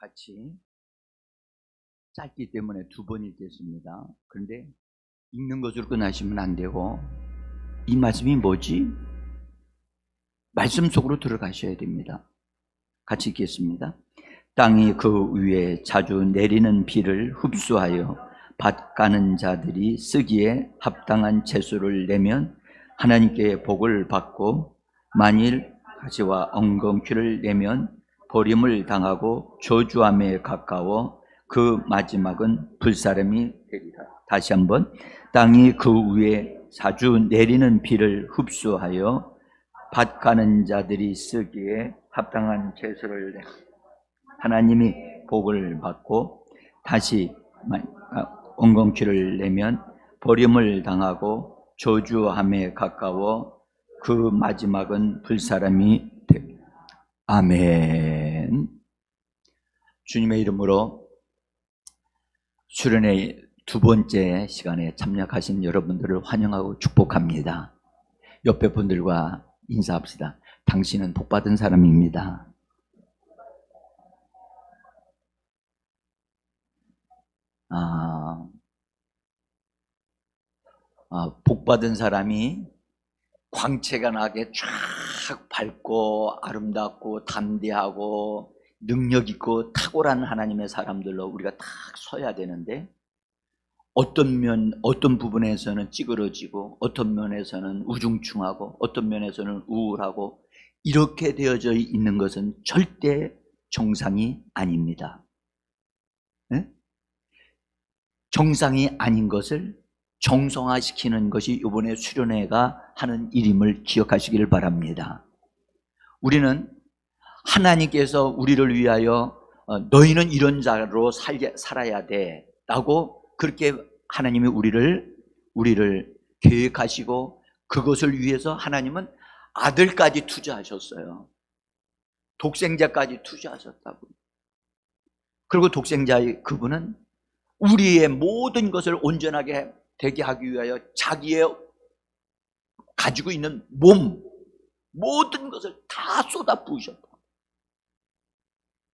같이 짧기 때문에 두 번 읽겠습니다. 그런데 읽는 것으로 끝나시면 안 되고, 이 말씀이 뭐지? 말씀 속으로 들어가셔야 됩니다. 같이 읽겠습니다. 땅이 그 위에 자주 내리는 비를 흡수하여 밭 가는 자들이 쓰기에 합당한 채소를 내면 하나님께 복을 받고, 만일 가지와 엉겅퀴를 내면 버림을 당하고 저주함에 가까워 그 마지막은 불사름이 되리라. 다시 한번. 땅이 그 위에 자주 내리는 비를 흡수하여 밭 가는 자들이 쓰기에 합당한 채소를 내 하나님이 복을 받고, 다시 엉겅퀴를 내면 버림을 당하고 저주함에 가까워 그 마지막은 불사람이 됩니다. 아멘. 주님의 이름으로 수련회 두 번째 시간에 참여하신 여러분들을 환영하고 축복합니다. 옆에 분들과 인사합시다. 당신은 복받은 사람입니다. 복받은 사람이 광채가 나게 쫙 밝고 아름답고 담대하고 능력 있고 탁월한 하나님의 사람들로 우리가 딱 서야 되는데, 어떤 부분에서는 찌그러지고, 어떤 면에서는 우중충하고, 어떤 면에서는 우울하고, 이렇게 되어져 있는 것은 절대 정상이 아닙니다. 네? 정상이 아닌 것을 정성화시키는 것이 이번에 수련회가 하는 일임을 기억하시기를 바랍니다. 우리는 하나님께서 우리를 위하여 너희는 이런 자로 살아야 돼 라고 그렇게 하나님이 우리를 계획하시고, 그것을 위해서 하나님은 아들까지 투자하셨어요. 독생자까지 투자하셨다고. 그리고 독생자의 그분은 우리의 모든 것을 온전하게 되게 하기 위하여 자기의 가지고 있는 몸, 모든 것을 다 쏟아 부으셨다.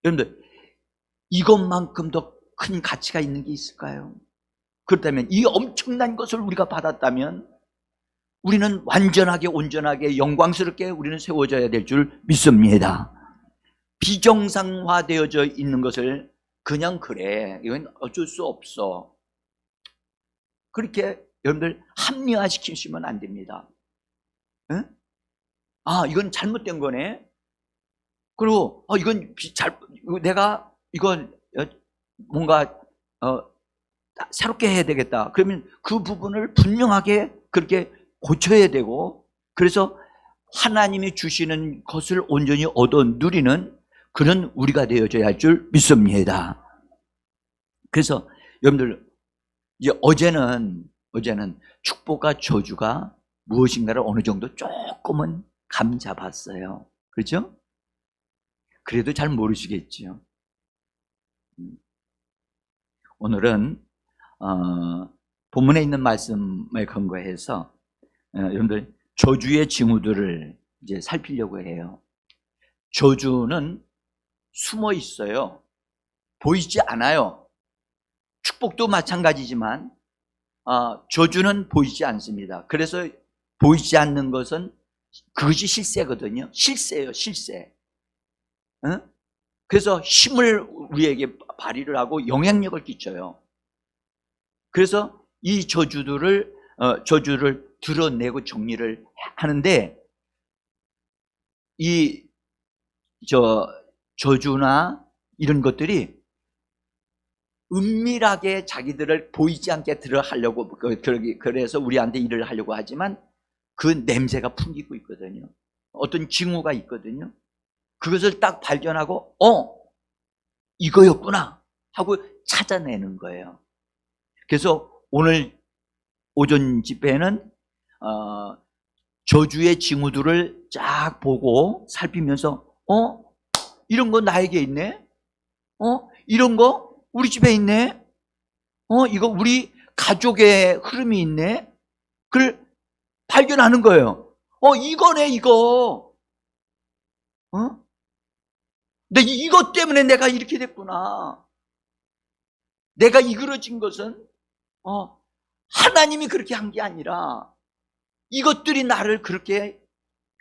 여러분들, 이것만큼 더 큰 가치가 있는 게 있을까요? 그렇다면, 이 엄청난 것을 우리가 받았다면 우리는 완전하게 온전하게 영광스럽게 우리는 세워져야 될 줄 믿습니다. 비정상화되어져 있는 것을 그냥 그래, 이건 어쩔 수 없어, 그렇게 여러분들 합리화시키시면 안 됩니다. 응? 이건 잘못된 거네. 그리고 이건 내가 이건 뭔가 새롭게 해야 되겠다. 그러면 그 부분을 분명하게 그렇게 고쳐야 되고, 그래서 하나님이 주시는 것을 온전히 얻어 누리는 그런 우리가 되어져야 할 줄 믿습니다. 그래서 여러분들, 이제 어제는 축복과 저주가 무엇인가를 어느 정도 조금은 감 잡았어요. 그렇죠? 그래도 잘 모르시겠지요. 오늘은 본문에 있는 말씀에 근거해서 여러분들 저주의 징후들을 이제 살피려고 해요. 저주는 숨어 있어요. 보이지 않아요. 축복도 마찬가지지만 저주는 보이지 않습니다. 그래서 보이지 않는 것은 그것이 실세거든요. 실세예요, 실세. 응? 그래서 힘을 우리에게 발휘를 하고 영향력을 끼쳐요. 그래서 이 저주를 드러내고 정리를 하는데, 이 저주나 이런 것들이 은밀하게 자기들을 보이지 않게 하려고, 그래서 우리한테 일을 하려고 하지만 그 냄새가 풍기고 있거든요. 어떤 징후가 있거든요. 그것을 딱 발견하고 이거였구나 하고 찾아내는 거예요. 그래서 오늘 오전 집회는 저주의 징후들을 쫙 보고 살피면서 이런 거 나에게 있네, 이런 거 우리 집에 있네, 이거 우리 가족의 흐름이 있네, 그걸 발견하는 거예요. 이거네, 이거. 근데 이것 때문에 내가 이렇게 됐구나. 내가 이그러진 것은 하나님이 그렇게 한 게 아니라 이것들이 나를 그렇게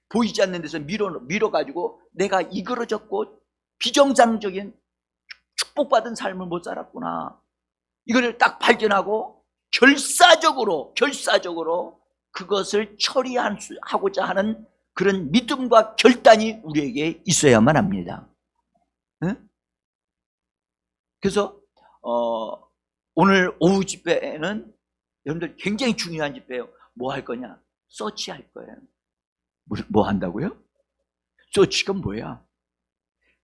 보이지 않는 데서 밀어가지고 내가 이그러졌고 비정상적인 축복받은 삶을 못 살았구나. 이걸 딱 발견하고 결사적으로 그것을 처리하고자 하는 그런 믿음과 결단이 우리에게 있어야만 합니다. 응? 그래서 오늘 오후 집회는 여러분들 굉장히 중요한 집회예요. 뭐 할 거냐? 서치할 거예요. 뭐 한다고요? 서치가 뭐야?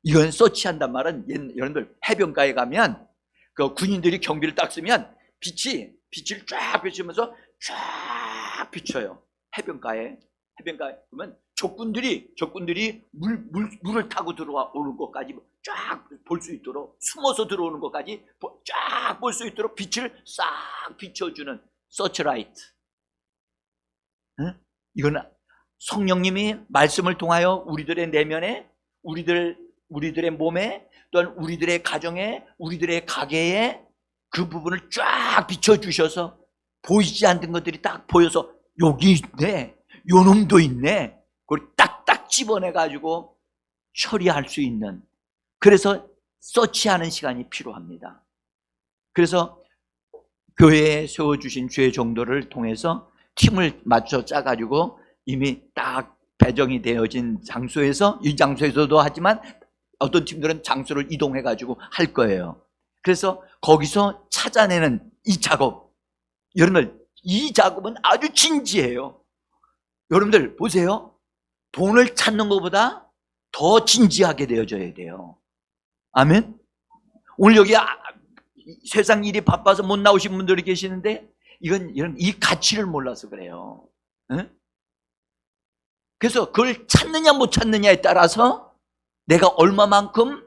이건 서치한단 말은 여러분들 해변가에 가면 그 군인들이 경비를 딱 쓰면 빛을 쫙 비추면서 쫙 비춰요. 해변가에 그러면 적군들이 물을 타고 들어오는 것까지 쫙 볼 수 있도록, 숨어서 들어오는 것까지 쫙 볼 수 있도록 빛을 싹 비춰주는 서치라이트. 이거는 성령님이 말씀을 통하여 우리들의 내면에, 우리들의 몸에, 또한 우리들의 가정에, 우리들의 가게에 그 부분을 쫙 비춰주셔서 보이지 않는 것들이 딱 보여서 여기 있네, 요 놈도 있네, 그걸 딱딱 집어내가지고 처리할 수 있는, 그래서 서치하는 시간이 필요합니다. 그래서 교회에 세워주신 주의 정도를 통해서 팀을 맞춰 짜가지고 이미 딱 배정이 되어진 장소에서, 이 장소에서도 하지만 어떤 팀들은 장소를 이동해가지고 할 거예요. 그래서 거기서 찾아내는 이 작업, 여러분들 이 작업은 아주 진지해요. 여러분들 보세요. 돈을 찾는 것보다 더 진지하게 되어져야 돼요. 아멘. 오늘 여기 세상 일이 바빠서 못 나오신 분들이 계시는데 이건 이 가치를 몰라서 그래요. 응? 그래서 그걸 찾느냐 못 찾느냐에 따라서 내가 얼마만큼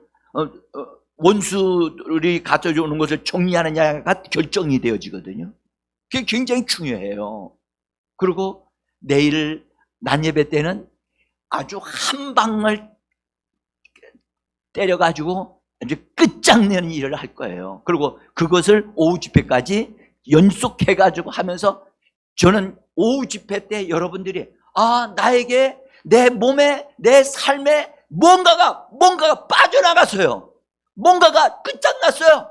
원수들이 가져오는 것을 정리하느냐가 결정이 되어지거든요. 그게 굉장히 중요해요. 그리고 내일 낮 예배 때는 아주 한 방을 때려가지고 아주 끝장내는 일을 할 거예요. 그리고 그것을 오후 집회까지 연속해가지고 하면서 저는 오후 집회 때 여러분들이 나에게 내 몸에 내 삶에 뭔가가 빠져나갔어요. 뭔가가 끝장났어요.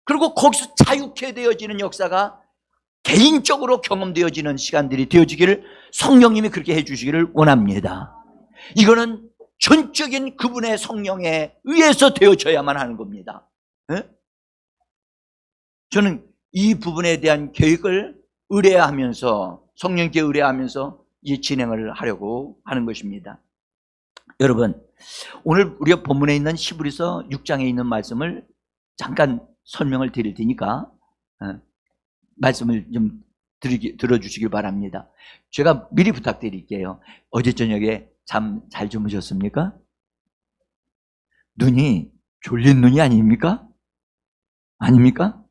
그리고 거기서 자유케 되어지는 역사가 개인적으로 경험되어지는 시간들이 되어지기를 성령님이 그렇게 해주시기를 원합니다. 이거는 전적인 그분의 성령에 의해서 되어져야만 하는 겁니다. 네? 저는 이 부분에 대한 계획을 의뢰하면서, 성령께 의뢰하면서 이 진행을 하려고 하는 것입니다. 여러분, 오늘 우리가 본문에 있는 히브리서 6장에 있는 말씀을 잠깐 설명을 드릴 테니까 말씀을 좀 들어주시길 바랍니다. 제가 미리 부탁드릴게요. 어제 저녁에 잠 잘 주무셨습니까? 눈이 졸린 눈이 아닙니까? 아닙니까?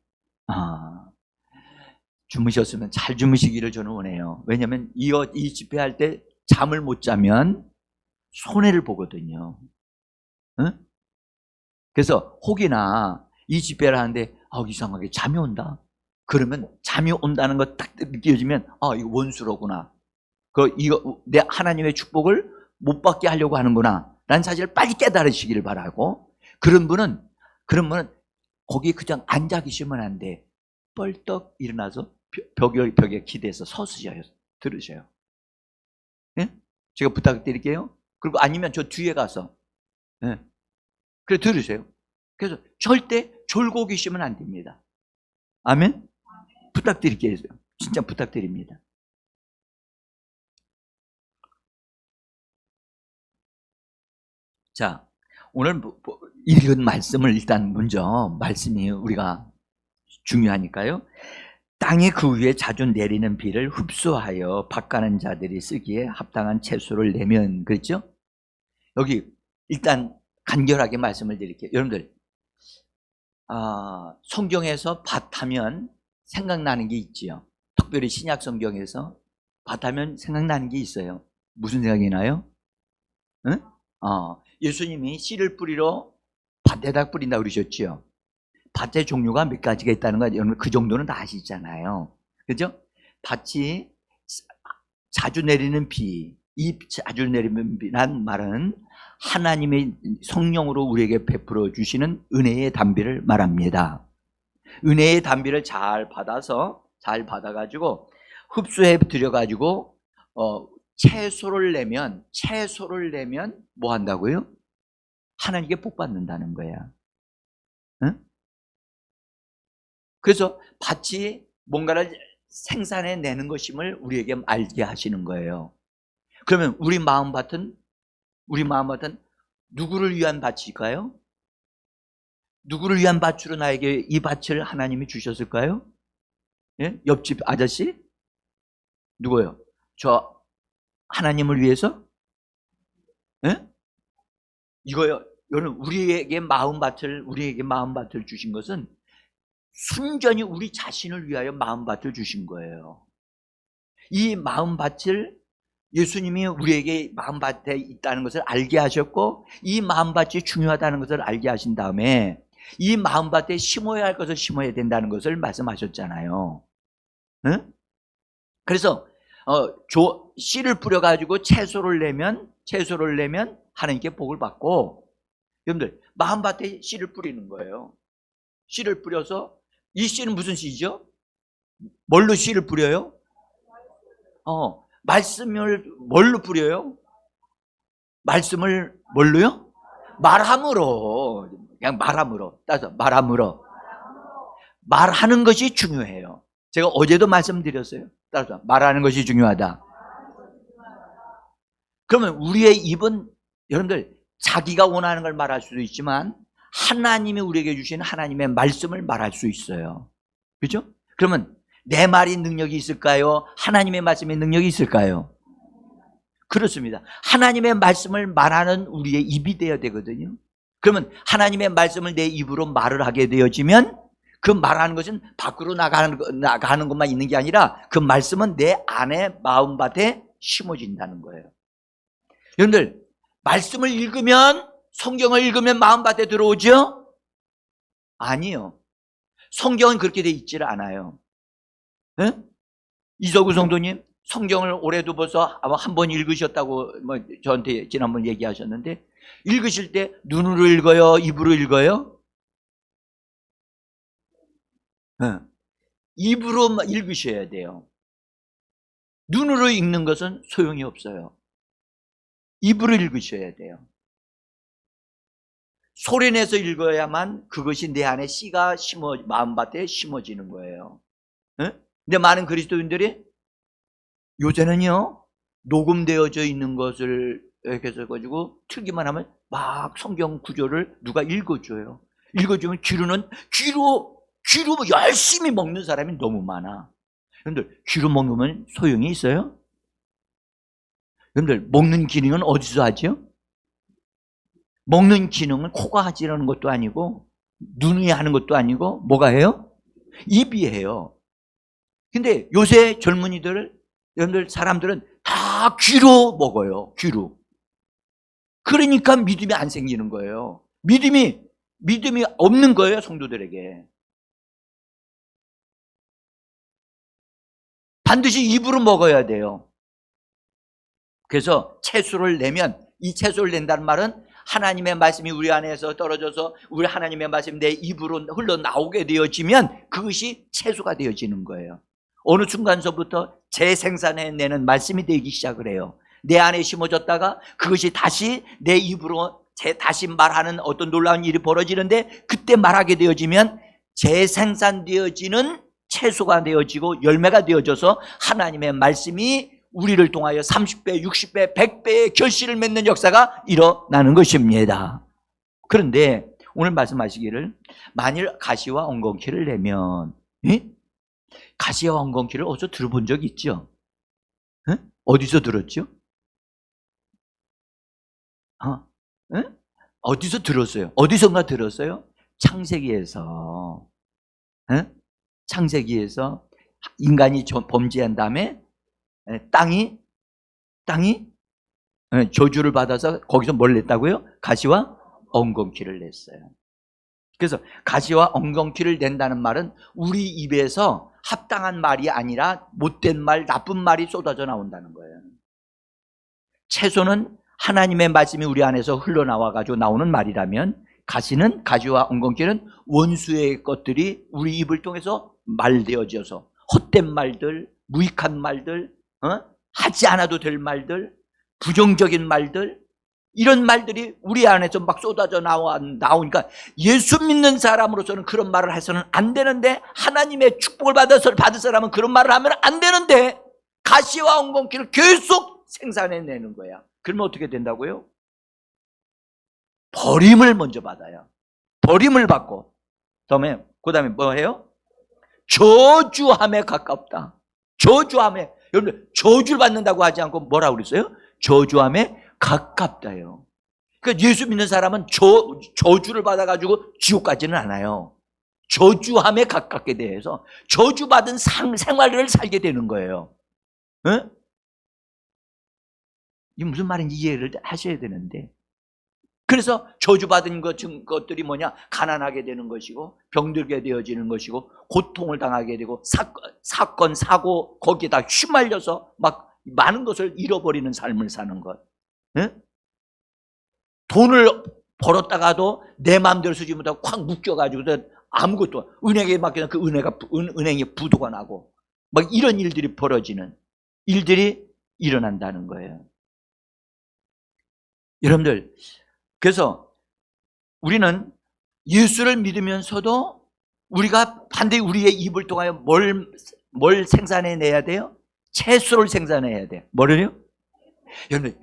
주무셨으면 잘 주무시기를 저는 원해요. 왜냐하면 이 집회할 때 잠을 못 자면 손해를 보거든요. 응? 그래서 혹이나 이 집회를 하는데 이상하게 잠이 온다. 그러면 잠이 온다는 거 딱 느껴지면 이거 원수로구나. 이거 내 하나님의 축복을 못 받게 하려고 하는구나 라는 사실을 빨리 깨달으시기를 바라고, 그런 분은 거기에 그냥 앉아 계시면 안 돼. 뻘떡 일어나서 벽에 기대서 서서히 들으셔요. 예? 제가 부탁드릴게요. 그리고 아니면 저 뒤에 가서 그래 들으세요. 그래서 절대 졸고 계시면 안 됩니다. 아멘? 부탁드릴게요. 진짜 부탁드립니다. 자, 오늘 읽은 말씀을 일단 먼저, 말씀이 우리가 중요하니까요. 땅이 그 위에 자주 내리는 비를 흡수하여 밭가는 자들이 쓰기에 합당한 채소를 내면, 그렇죠? 여기 일단 간결하게 말씀을 드릴게요. 여러분들, 성경에서 밭하면 생각나는 게 있지요. 특별히 신약 성경에서 밭하면 생각나는 게 있어요. 무슨 생각이 나요? 응? 예수님이 씨를 뿌리러 밭에다 뿌린다 그러셨죠. 밭의 종류가 몇 가지가 있다는 거 여러분 그 정도는 다 아시잖아요. 그죠? 밭이 자주 내리는 비, 이 자주 내리는 비란 말은 하나님의 성령으로 우리에게 베풀어 주시는 은혜의 단비를 말합니다. 은혜의 단비를 잘 받아가지고 흡수해 들여가지고 채소를 내면 뭐 한다고요? 하나님께 복 받는다는 거야. 응? 그래서 밭이 뭔가를 생산해 내는 것임을 우리에게 알게 하시는 거예요. 그러면 우리 마음밭은 누구를 위한 밭일까요? 누구를 위한 밭으로 나에게 이 밭을 하나님이 주셨을까요? 예? 옆집 아저씨? 누구요? 저 하나님을 위해서? 예? 이거요. 여러분 우리에게 마음밭을 주신 것은 순전히 우리 자신을 위하여 마음밭을 주신 거예요. 이 마음밭을 예수님이 우리에게 마음밭에 있다는 것을 알게 하셨고 이 마음밭이 중요하다는 것을 알게 하신 다음에 이 마음밭에 심어야 할 것을 심어야 된다는 것을 말씀하셨잖아요. 응? 그래서 씨를 뿌려가지고 채소를 내면 하나님께 복을 받고 여러분들 마음밭에 씨를 뿌리는 거예요. 씨를 뿌려서 이 씨는 무슨 씨죠? 뭘로 씨를 뿌려요? 말씀을 뭘로 뿌려요? 말씀을 뭘로요? 말함으로. 그냥 말함으로. 따서 말함으로. 말하는 것이 중요해요. 제가 어제도 말씀드렸어요. 따라서 말하는 것이 중요하다. 그러면 우리의 입은 여러분들 자기가 원하는 걸 말할 수도 있지만 하나님이 우리에게 주신 하나님의 말씀을 말할 수 있어요. 그렇죠? 그러면 내 말이 능력이 있을까요? 하나님의 말씀에 능력이 있을까요? 그렇습니다. 하나님의 말씀을 말하는 우리의 입이 되어야 되거든요. 그러면 하나님의 말씀을 내 입으로 말을 하게 되어지면 그 말하는 것은 밖으로 나가는 것만 있는 게 아니라 그 말씀은 내 안에 마음밭에 심어진다는 거예요. 여러분들 말씀을 읽으면 성경을 읽으면 마음밭에 들어오죠? 아니요. 성경은 그렇게 돼 있질 않아요. 네? 이석우 성도님 성경을 올해도 벌써 아마 한 번 읽으셨다고 저한테 지난번 얘기하셨는데 읽으실 때 눈으로 읽어요? 입으로 읽어요? 네. 입으로 읽으셔야 돼요. 눈으로 읽는 것은 소용이 없어요. 입으로 읽으셔야 돼요. 소리내서 읽어야만 그것이 내 안에 씨가 마음밭에 심어지는 거예요. 네? 근데 많은 그리스도인들이 요새는요 녹음되어져 있는 것을 해서 가지고 틀기만 하면 막 성경 구조를 누가 읽어줘요. 읽어주면 귀로 열심히 먹는 사람이 너무 많아. 여러분들 귀로 먹으면 소용이 있어요? 여러분들 먹는 기능은 어디서 하죠? 먹는 기능은 코가 하지라는 것도 아니고 눈이 하는 것도 아니고 뭐가 해요? 입이 해요. 근데 요새 젊은이들 여러분들 사람들은 다 귀로 먹어요. 귀로. 그러니까 믿음이 안 생기는 거예요. 믿음이 없는 거예요. 성도들에게. 반드시 입으로 먹어야 돼요. 그래서 채소를 내면 이 채소를 낸다는 말은 하나님의 말씀이 우리 안에서 떨어져서 우리 하나님의 말씀이 내 입으로 흘러나오게 되어지면 그것이 채소가 되어지는 거예요. 어느 순간서부터 재생산해내는 말씀이 되기 시작을 해요. 내 안에 심어졌다가 그것이 다시 내 입으로 다시 말하는 어떤 놀라운 일이 벌어지는데 그때 말하게 되어지면 재생산되어지는 채소가 되어지고 열매가 되어져서 하나님의 말씀이 우리를 통하여 30배, 60배, 100배의 결실을 맺는 역사가 일어나는 것입니다. 그런데 오늘 말씀하시기를 만일 가시와 엉겅퀴를 내면 가시와 엉겅퀴를 어디서 들어본 적 있죠? 어디서 들었죠? 어디서 들었어요? 어디선가 들었어요? 창세기에서. 창세기에서 인간이 범죄한 다음에 땅이 저주를 받아서 거기서 뭘 냈다고요? 가시와 엉겅퀴를 냈어요. 그래서 가시와 엉겅퀴를 낸다는 말은 우리 입에서 합당한 말이 아니라 못된 말, 나쁜 말이 쏟아져 나온다는 거예요. 채소는 하나님의 말씀이 우리 안에서 흘러나와 가지고 나오는 말이라면, 가시와 엉겅퀴는 원수의 것들이 우리 입을 통해서 말되어져서 헛된 말들, 무익한 말들, 하지 않아도 될 말들, 부정적인 말들, 이런 말들이 우리 안에서 막 쏟아져 나오니까 예수 믿는 사람으로서는 그런 말을 해서는 안 되는데, 하나님의 축복을 받을 사람은 그런 말을 하면 안 되는데 가시와 엉겅퀴를 계속 생산해내는 거야. 그러면 어떻게 된다고요? 버림을 먼저 받아요. 버림을 받고 그 다음에 뭐 해요? 저주함에 가깝다. 저주함에, 여러분들 저주를 받는다고 하지 않고 뭐라고 그랬어요? 저주함에 가깝다요. 그러니까 예수 믿는 사람은 저주를 받아가지고 지옥 가지는 않아요. 저주함에 가깝게 돼서 저주받은 생활을 살게 되는 거예요. 이게 무슨 말인지 이해를 하셔야 되는데, 그래서 저주받은 것들이 뭐냐? 가난하게 되는 것이고, 병들게 되어지는 것이고, 고통을 당하게 되고, 사건, 사고, 거기에다 휘말려서 막 많은 것을 잃어버리는 삶을 사는 것. 돈을 벌었다가도 내 마음대로 쓰지 못하고 콱 묶여가지고 아무것도, 은행에 맡기면 그 은행에 부도가 나고, 막 이런 일들이 벌어지는 일들이 일어난다는 거예요. 여러분들, 그래서 우리는 예수를 믿으면서도 우리가 반드시 우리의 입을 통하여 뭘 생산해내야 돼요? 채소를 생산해야 돼요. 뭐를요? 여러분,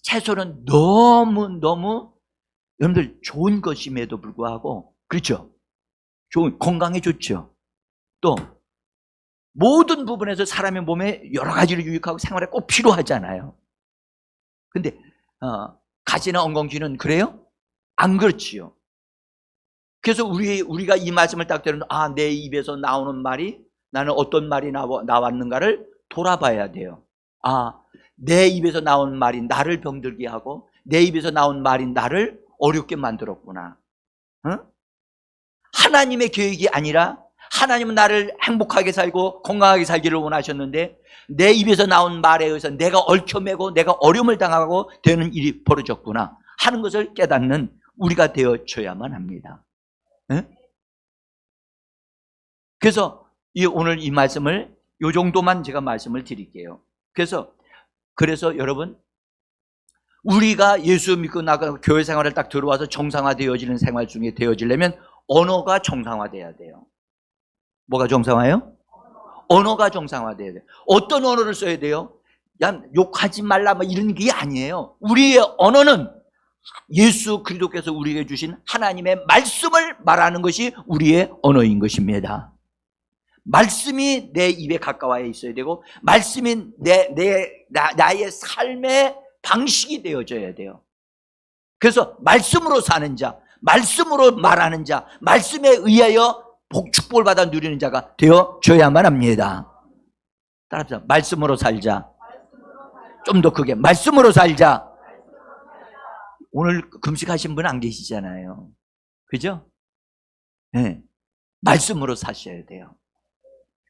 채소는 너무 여러분들 좋은 것임에도 불구하고, 그렇죠? 건강에 좋죠. 또 모든 부분에서 사람의 몸에 여러 가지를 유익하고 생활에 꼭 필요하잖아요. 근데 가시나 엉겅퀴는 그래요? 안 그렇지요. 그래서 우리가 이 말씀을 딱 들으면, 내 입에서 나오는 말이, 나는 어떤 말이 나왔는가를 돌아봐야 돼요. 내 입에서 나온 말이 나를 병들게 하고, 내 입에서 나온 말이 나를 어렵게 만들었구나. 하나님의 계획이 아니라, 하나님은 나를 행복하게 살고 건강하게 살기를 원하셨는데, 내 입에서 나온 말에 의해서 내가 얽혀매고 내가 어려움을 당하고 되는 일이 벌어졌구나 하는 것을 깨닫는 우리가 되어줘야만 합니다. 그래서 오늘 이 말씀을 이 정도만 제가 말씀을 드릴게요. 그래서 여러분, 우리가 예수 믿고 나가 교회 생활을 딱 들어와서 정상화되어지는 생활 중에 되어지려면 언어가 정상화돼야 돼요. 뭐가 정상화예요? 언어가 정상화돼야 돼요. 어떤 언어를 써야 돼요? 욕하지 말라 이런 게 아니에요. 우리의 언어는 예수 그리스도께서 우리에게 주신 하나님의 말씀을 말하는 것이 우리의 언어인 것입니다. 말씀이 내 입에 가까워 있어야 되고, 말씀이 나의 삶의 방식이 되어져야 돼요. 그래서 말씀으로 사는 자, 말씀으로 말하는 자, 말씀에 의하여 축복을 받아 누리는 자가 되어줘야만 합니다. 따라합시다. 말씀으로 살자. 좀 더 크게, 말씀으로 살자. 오늘 금식하신 분 안 계시잖아요. 그죠? 네. 말씀으로 사셔야 돼요.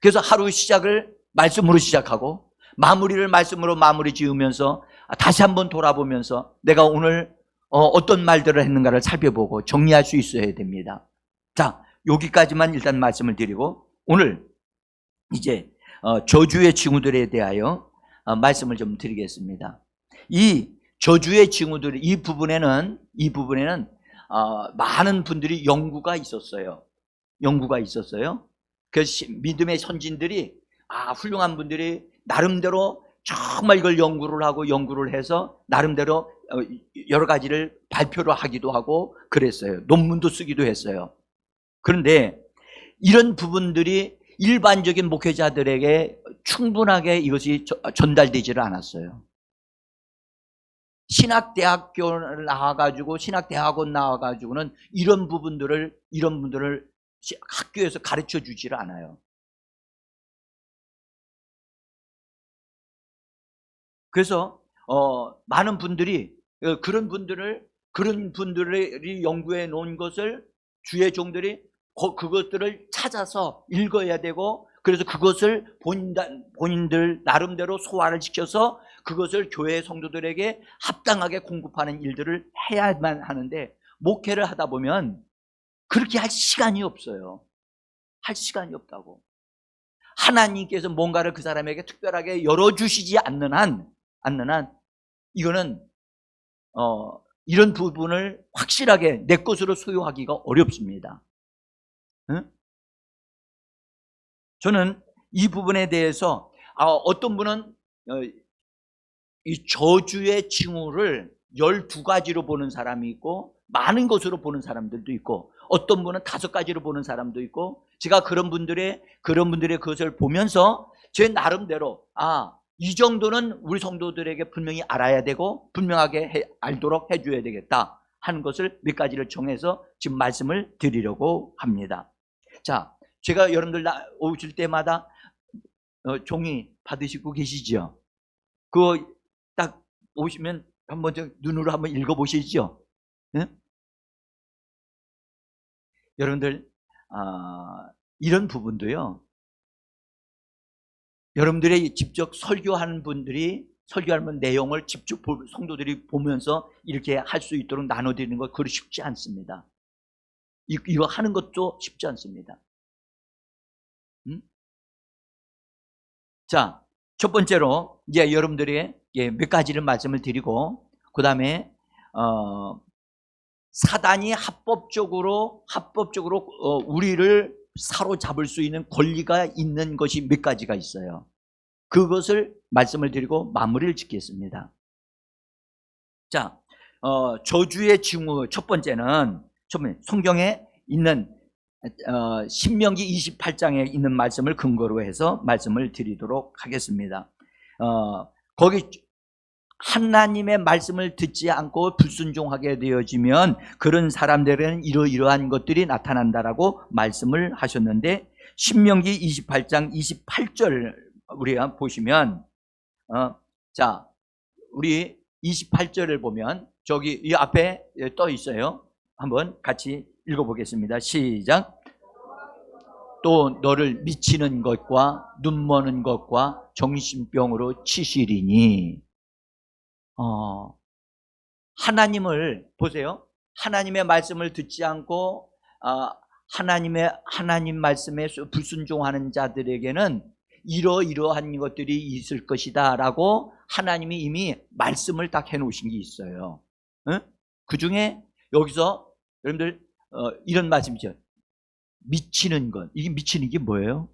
그래서 하루 시작을 말씀으로 시작하고, 마무리를 말씀으로 마무리 지으면서 다시 한번 돌아보면서 내가 오늘 어떤 말들을 했는가를 살펴보고 정리할 수 있어야 됩니다. 자, 여기까지만 일단 말씀을 드리고, 오늘 이제 저주의 징후들에 대하여 말씀을 좀 드리겠습니다. 이 저주의 징후들, 이 부분에는 많은 분들이 연구가 있었어요. 그래서 믿음의 선진들이, 훌륭한 분들이 나름대로 정말 이걸 연구를 해서 나름대로 여러 가지를 발표를 하기도 하고 그랬어요. 논문도 쓰기도 했어요. 그런데 이런 부분들이 일반적인 목회자들에게 충분하게 이것이 전달되지를 않았어요. 신학대학교를 나와가지고, 신학대학원 나와가지고는 이런 분들을 학교에서 가르쳐 주지를 않아요. 그래서 많은 분들이 그런 분들이 연구해 놓은 것을 주의 종들이 그것들을 찾아서 읽어야 되고, 그래서 그것을 본인들 나름대로 소화를 시켜서 그것을 교회 성도들에게 합당하게 공급하는 일들을 해야만 하는데, 목회를 하다 보면 그렇게 할 시간이 없어요. 할 시간이 없다고. 하나님께서 뭔가를 그 사람에게 특별하게 열어주시지 않는 한 이거는 이런 부분을 확실하게 내 것으로 소유하기가 어렵습니다. 응? 저는 이 부분에 대해서 어떤 분은 이 저주의 징후를 12가지로 보는 사람이 있고, 많은 것으로 보는 사람들도 있고, 어떤 분은 5가지로 보는 사람도 있고, 제가 그런 분들의 그것을 보면서 제 나름대로 이 정도는 우리 성도들에게 분명히 알아야 되고 분명하게 알도록 해줘야 되겠다 하는 것을 몇 가지를 정해서 지금 말씀을 드리려고 합니다. 자, 제가 여러분들 오실 때마다 종이 받으시고 계시죠? 그거 딱 오시면 한번 눈으로 한번 읽어보시죠. 네? 여러분들 이런 부분도요, 여러분들이 직접 설교하는 내용을 직접 성도들이 보면서 이렇게 할 수 있도록 나눠드리는 거, 그거 쉽지 않습니다. 이거 하는 것도 쉽지 않습니다. 자, 첫 번째로 이제 여러분들이 몇 가지를 말씀을 드리고, 그 다음에 사단이 합법적으로 우리를 사로잡을 수 있는 권리가 있는 것이 몇 가지가 있어요. 그것을 말씀을 드리고 마무리를 짓겠습니다. 자, 저주의 징후 첫 번째는 성경에 있는 신명기 28장에 있는 말씀을 근거로 해서 말씀을 드리도록 하겠습니다. 거기 하나님의 말씀을 듣지 않고 불순종하게 되어지면 그런 사람들은 이러이러한 것들이 나타난다라고 말씀을 하셨는데, 신명기 28장 28절 우리가 보시면 자, 우리 28절을 보면 저기 이 앞에 떠 있어요. 한번 같이 읽어보겠습니다. 시작. 또 너를 미치는 것과 눈머는 것과 정신병으로 치시리니. 하나님을 보세요. 하나님의 말씀을 듣지 않고 하나님 말씀에 불순종하는 자들에게는 이러이러한 것들이 있을 것이다 라고 하나님이 이미 말씀을 딱 해놓으신 게 있어요. 그 중에 여기서 여러분들 이런 말씀이죠. 미치는 것. 이게 미치는 게 뭐예요?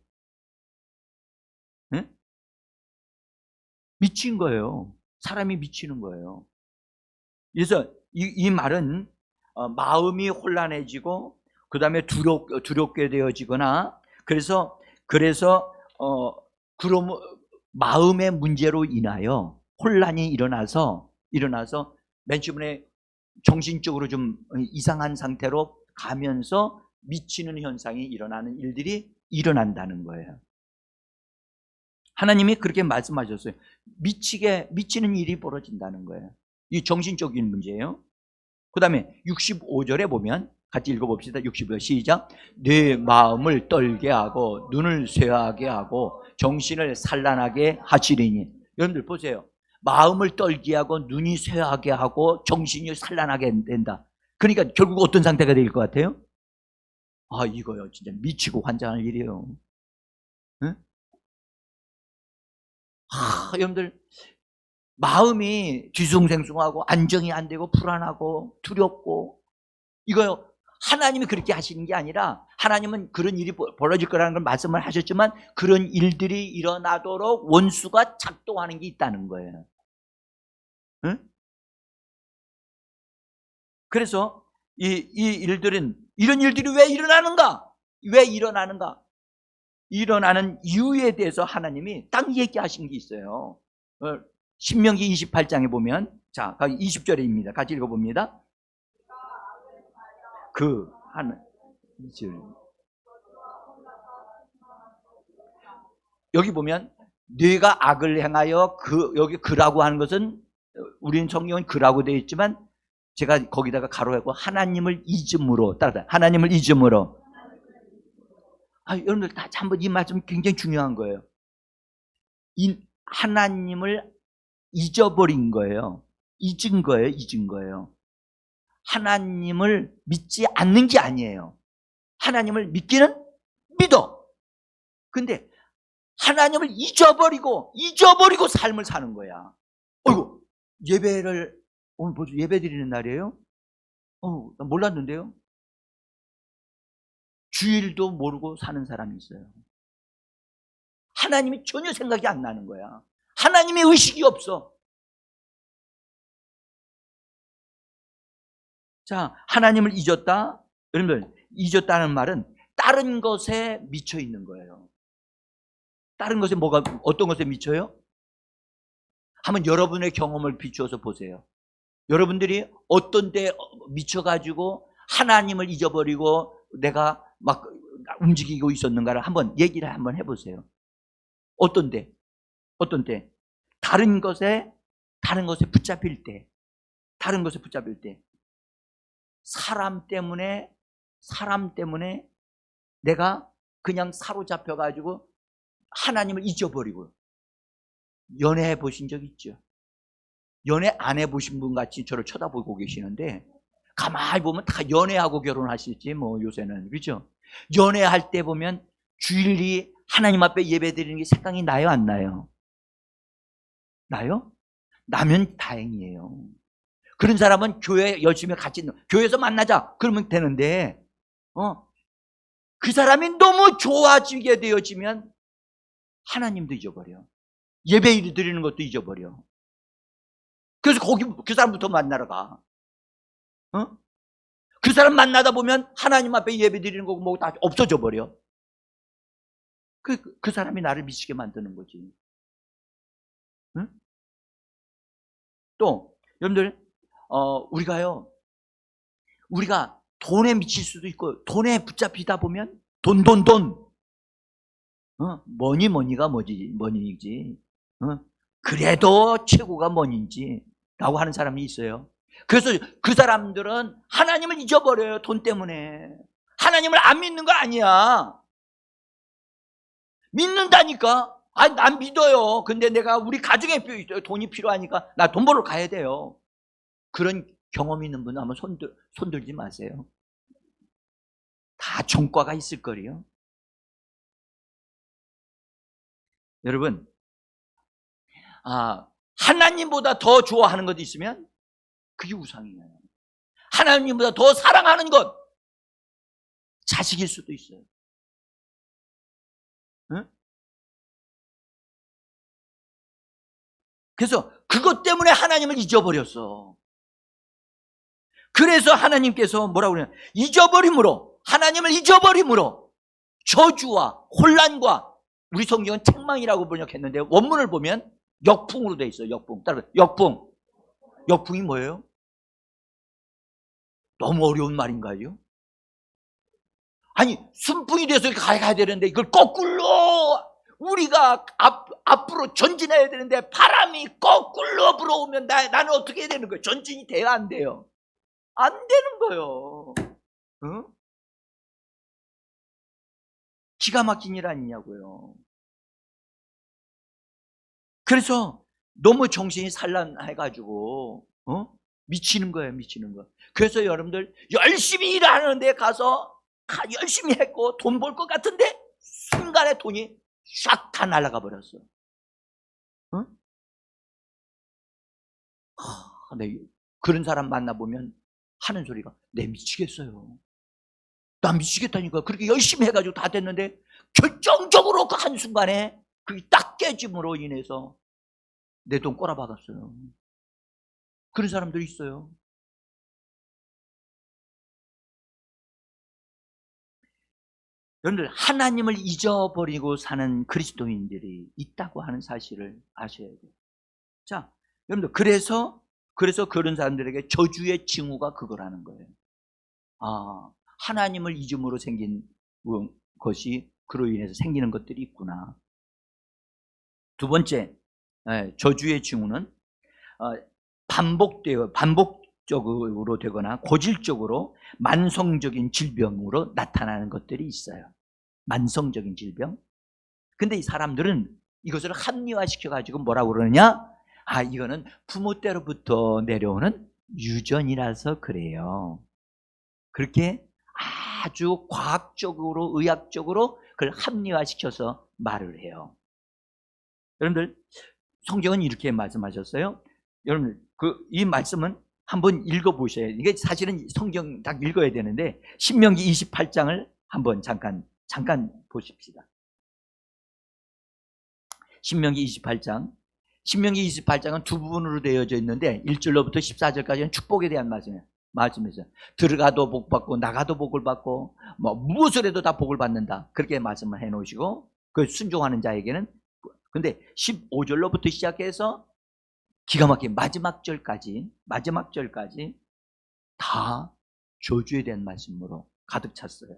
미친 거예요. 사람이 미치는 거예요. 그래서 이 말은 마음이 혼란해지고 그 다음에 두렵게 되어지거나, 그래서 그럼 마음의 문제로 인하여 혼란이 일어나서 맨 처음에 정신적으로 좀 이상한 상태로 가면서 미치는 현상이 일어나는 일들이 일어난다는 거예요. 하나님이 그렇게 말씀하셨어요. 미치는 일이 벌어진다는 거예요. 이 정신적인 문제예요. 그 다음에 65절에 보면 같이 읽어봅시다. 65절 시작. 내 마음을 떨게 하고 눈을 쇠하게 하고 정신을 산란하게 하시리니. 여러분들 보세요. 마음을 떨게 하고 눈이 쇠하게 하고 정신이 산란하게 된다. 그러니까 결국 어떤 상태가 될 것 같아요? 이거요 진짜 미치고 환장할 일이에요. 응? 여러분들 마음이 뒤숭생숭하고 안정이 안 되고 불안하고 두렵고, 이거요 하나님이 그렇게 하시는 게 아니라, 하나님은 그런 일이 벌어질 거라는 걸 말씀을 하셨지만 그런 일들이 일어나도록 원수가 작동하는 게 있다는 거예요. 응? 그래서 이 일들은, 이런 일들이 왜 일어나는가? 일어나는 이유에 대해서 하나님이 딱 얘기하신 게 있어요. 신명기 28장에 보면, 자, 20절입니다. 같이 읽어봅니다. 여기 보면 뇌가 악을 행하여 여기 그라고 하는 것은 우리는 성경은 그라고 되어 있지만 제가 거기다가 가로하고 하나님을 잊음으로 따라다. 하나님을 잊음으로. 여러분들 다 한번 이 말씀 굉장히 중요한 거예요. 이 하나님을 잊어버린 거예요. 잊은 거예요. 하나님을 믿지 않는 게 아니에요. 하나님을 믿기는 믿어. 근데 하나님을 잊어버리고 삶을 사는 거야. 어이구, 예배를 오늘 벌써 예배 드리는 날이에요? 나 몰랐는데요. 주일도 모르고 사는 사람이 있어요. 하나님이 전혀 생각이 안 나는 거야. 하나님의 의식이 없어. 자, 하나님을 잊었다. 여러분들, 잊었다는 말은 다른 것에 미쳐 있는 거예요. 다른 것에 어떤 것에 미쳐요? 한번 여러분의 경험을 비추어서 보세요. 여러분들이 어떤 데 미쳐가지고 하나님을 잊어버리고 내가 막 움직이고 있었는가를 한번 얘기를 한번 해보세요. 어떤 데? 다른 것에 붙잡힐 때. 사람 때문에 내가 그냥 사로잡혀가지고 하나님을 잊어버리고. 연애해 보신 적 있죠? 연애 안 해보신 분 같이 저를 쳐다보고 계시는데 가만히 보면 다 연애하고 결혼하시지 뭐 요새는. 그렇죠? 연애할 때 보면 주일이 하나님 앞에 예배드리는 게 생각이 나요, 안 나요? 나요? 나면 다행이에요. 그런 사람은 교회 열심히 같이 교회에서 만나자 그러면 되는데 그 사람이 너무 좋아지게 되어지면 하나님도 잊어버려. 예배 드리는 것도 잊어버려. 그래서 거기 그 사람부터 만나러 가. 그 사람 만나다 보면 하나님 앞에 예배 드리는 거고 뭐 다 없어져 버려. 그 사람이 나를 미치게 만드는 거지. 응? 또 여러분들 우리가 돈에 미칠 수도 있고 돈에 붙잡히다 보면 돈 머니가 머니지. 그래도 최고가 머니인지 라고 하는 사람이 있어요. 그래서 그 사람들은 하나님을 잊어버려요. 돈 때문에. 하나님을 안 믿는 거 아니야. 믿는다니까. 난 믿어요. 근데 내가 우리 가정에 돈이 필요하니까 나 돈 벌러 가야 돼요. 그런 경험 있는 분은 한번 손들지 마세요. 다 전과가 있을 거예요. 여러분, 하나님보다 더 좋아하는 것도 있으면 그게 우상이에요. 하나님보다 더 사랑하는 것, 자식일 수도 있어요. 응? 그래서 그것 때문에 하나님을 잊어버렸어. 그래서 하나님께서 뭐라고 그러냐? 하나님을 잊어버림으로 저주와 혼란과, 우리 성경은 책망이라고 번역했는데 원문을 보면 역풍으로 돼 있어요. 역풍. 따라 역풍이 뭐예요? 너무 어려운 말인가요? 아니, 순풍이 돼서 가야 되는데 이걸 거꾸로 우리가 앞으로 전진해야 되는데 바람이 거꾸로 불어오면 나는 어떻게 해야 되는 거예요? 전진이 돼야 안 돼요? 안 되는 거예요. 응? 기가 막힌 일 아니냐고요. 그래서 너무 정신이 산란해가지고 미치는 거예요. 그래서 여러분들 열심히 일하는데 가서 열심히 했고 돈 벌 것 같은데 순간에 돈이 샥 다 날아가 버렸어. 그런 사람 만나보면 하는 소리가 내 미치겠어요. 나 미치겠다니까. 그렇게 열심히 해가지고 다 됐는데 결정적으로 그 한순간에 그게 딱 깨짐으로 인해서 내 돈 꼬라박았어요. 그런 사람들이 있어요. 여러분들, 하나님을 잊어버리고 사는 그리스도인들이 있다고 하는 사실을 아셔야 돼요. 자, 여러분들, 그래서 그런 사람들에게 저주의 징후가 그거라는 거예요. 하나님을 잊음으로 생긴 것이 그로 인해서 생기는 것들이 있구나. 두 번째, 저주의 징후는 반복적으로 되거나 고질적으로 만성적인 질병으로 나타나는 것들이 있어요. 만성적인 질병. 근데 이 사람들은 이것을 합리화시켜 가지고 뭐라고 그러느냐? 아, 이거는 부모 때로부터 내려오는 유전이라서 그래요. 그렇게 아주 과학적으로, 의학적으로 그걸 합리화시켜서 말을 해요. 여러분들, 성경은 이렇게 말씀하셨어요. 여러분, 이 말씀은 한번 읽어보셔야 해요. 이게 사실은 성경 딱 읽어야 되는데, 신명기 28장을 한번 잠깐 보십시다. 신명기 28장. 신명기 28장은 두 부분으로 되어져 있는데 1절로부터 14절까지는 축복에 대한 말씀이죠. 들어가도 복 받고 나가도 복을 받고 뭐 무엇을 해도 다 복을 받는다. 그렇게 말씀을 해 놓으시고 그 순종하는 자에게는. 근데 15절로부터 시작해서 기가 막힌 마지막 절까지 다 저주에 대한 말씀으로 가득 찼어요.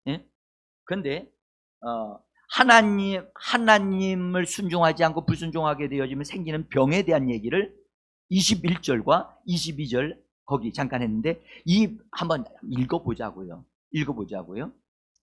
예? 그런데 하나님을 순종하지 않고 불순종하게 되어지면 생기는 병에 대한 얘기를 21절과 22절 거기 잠깐 했는데 한번 읽어보자고요.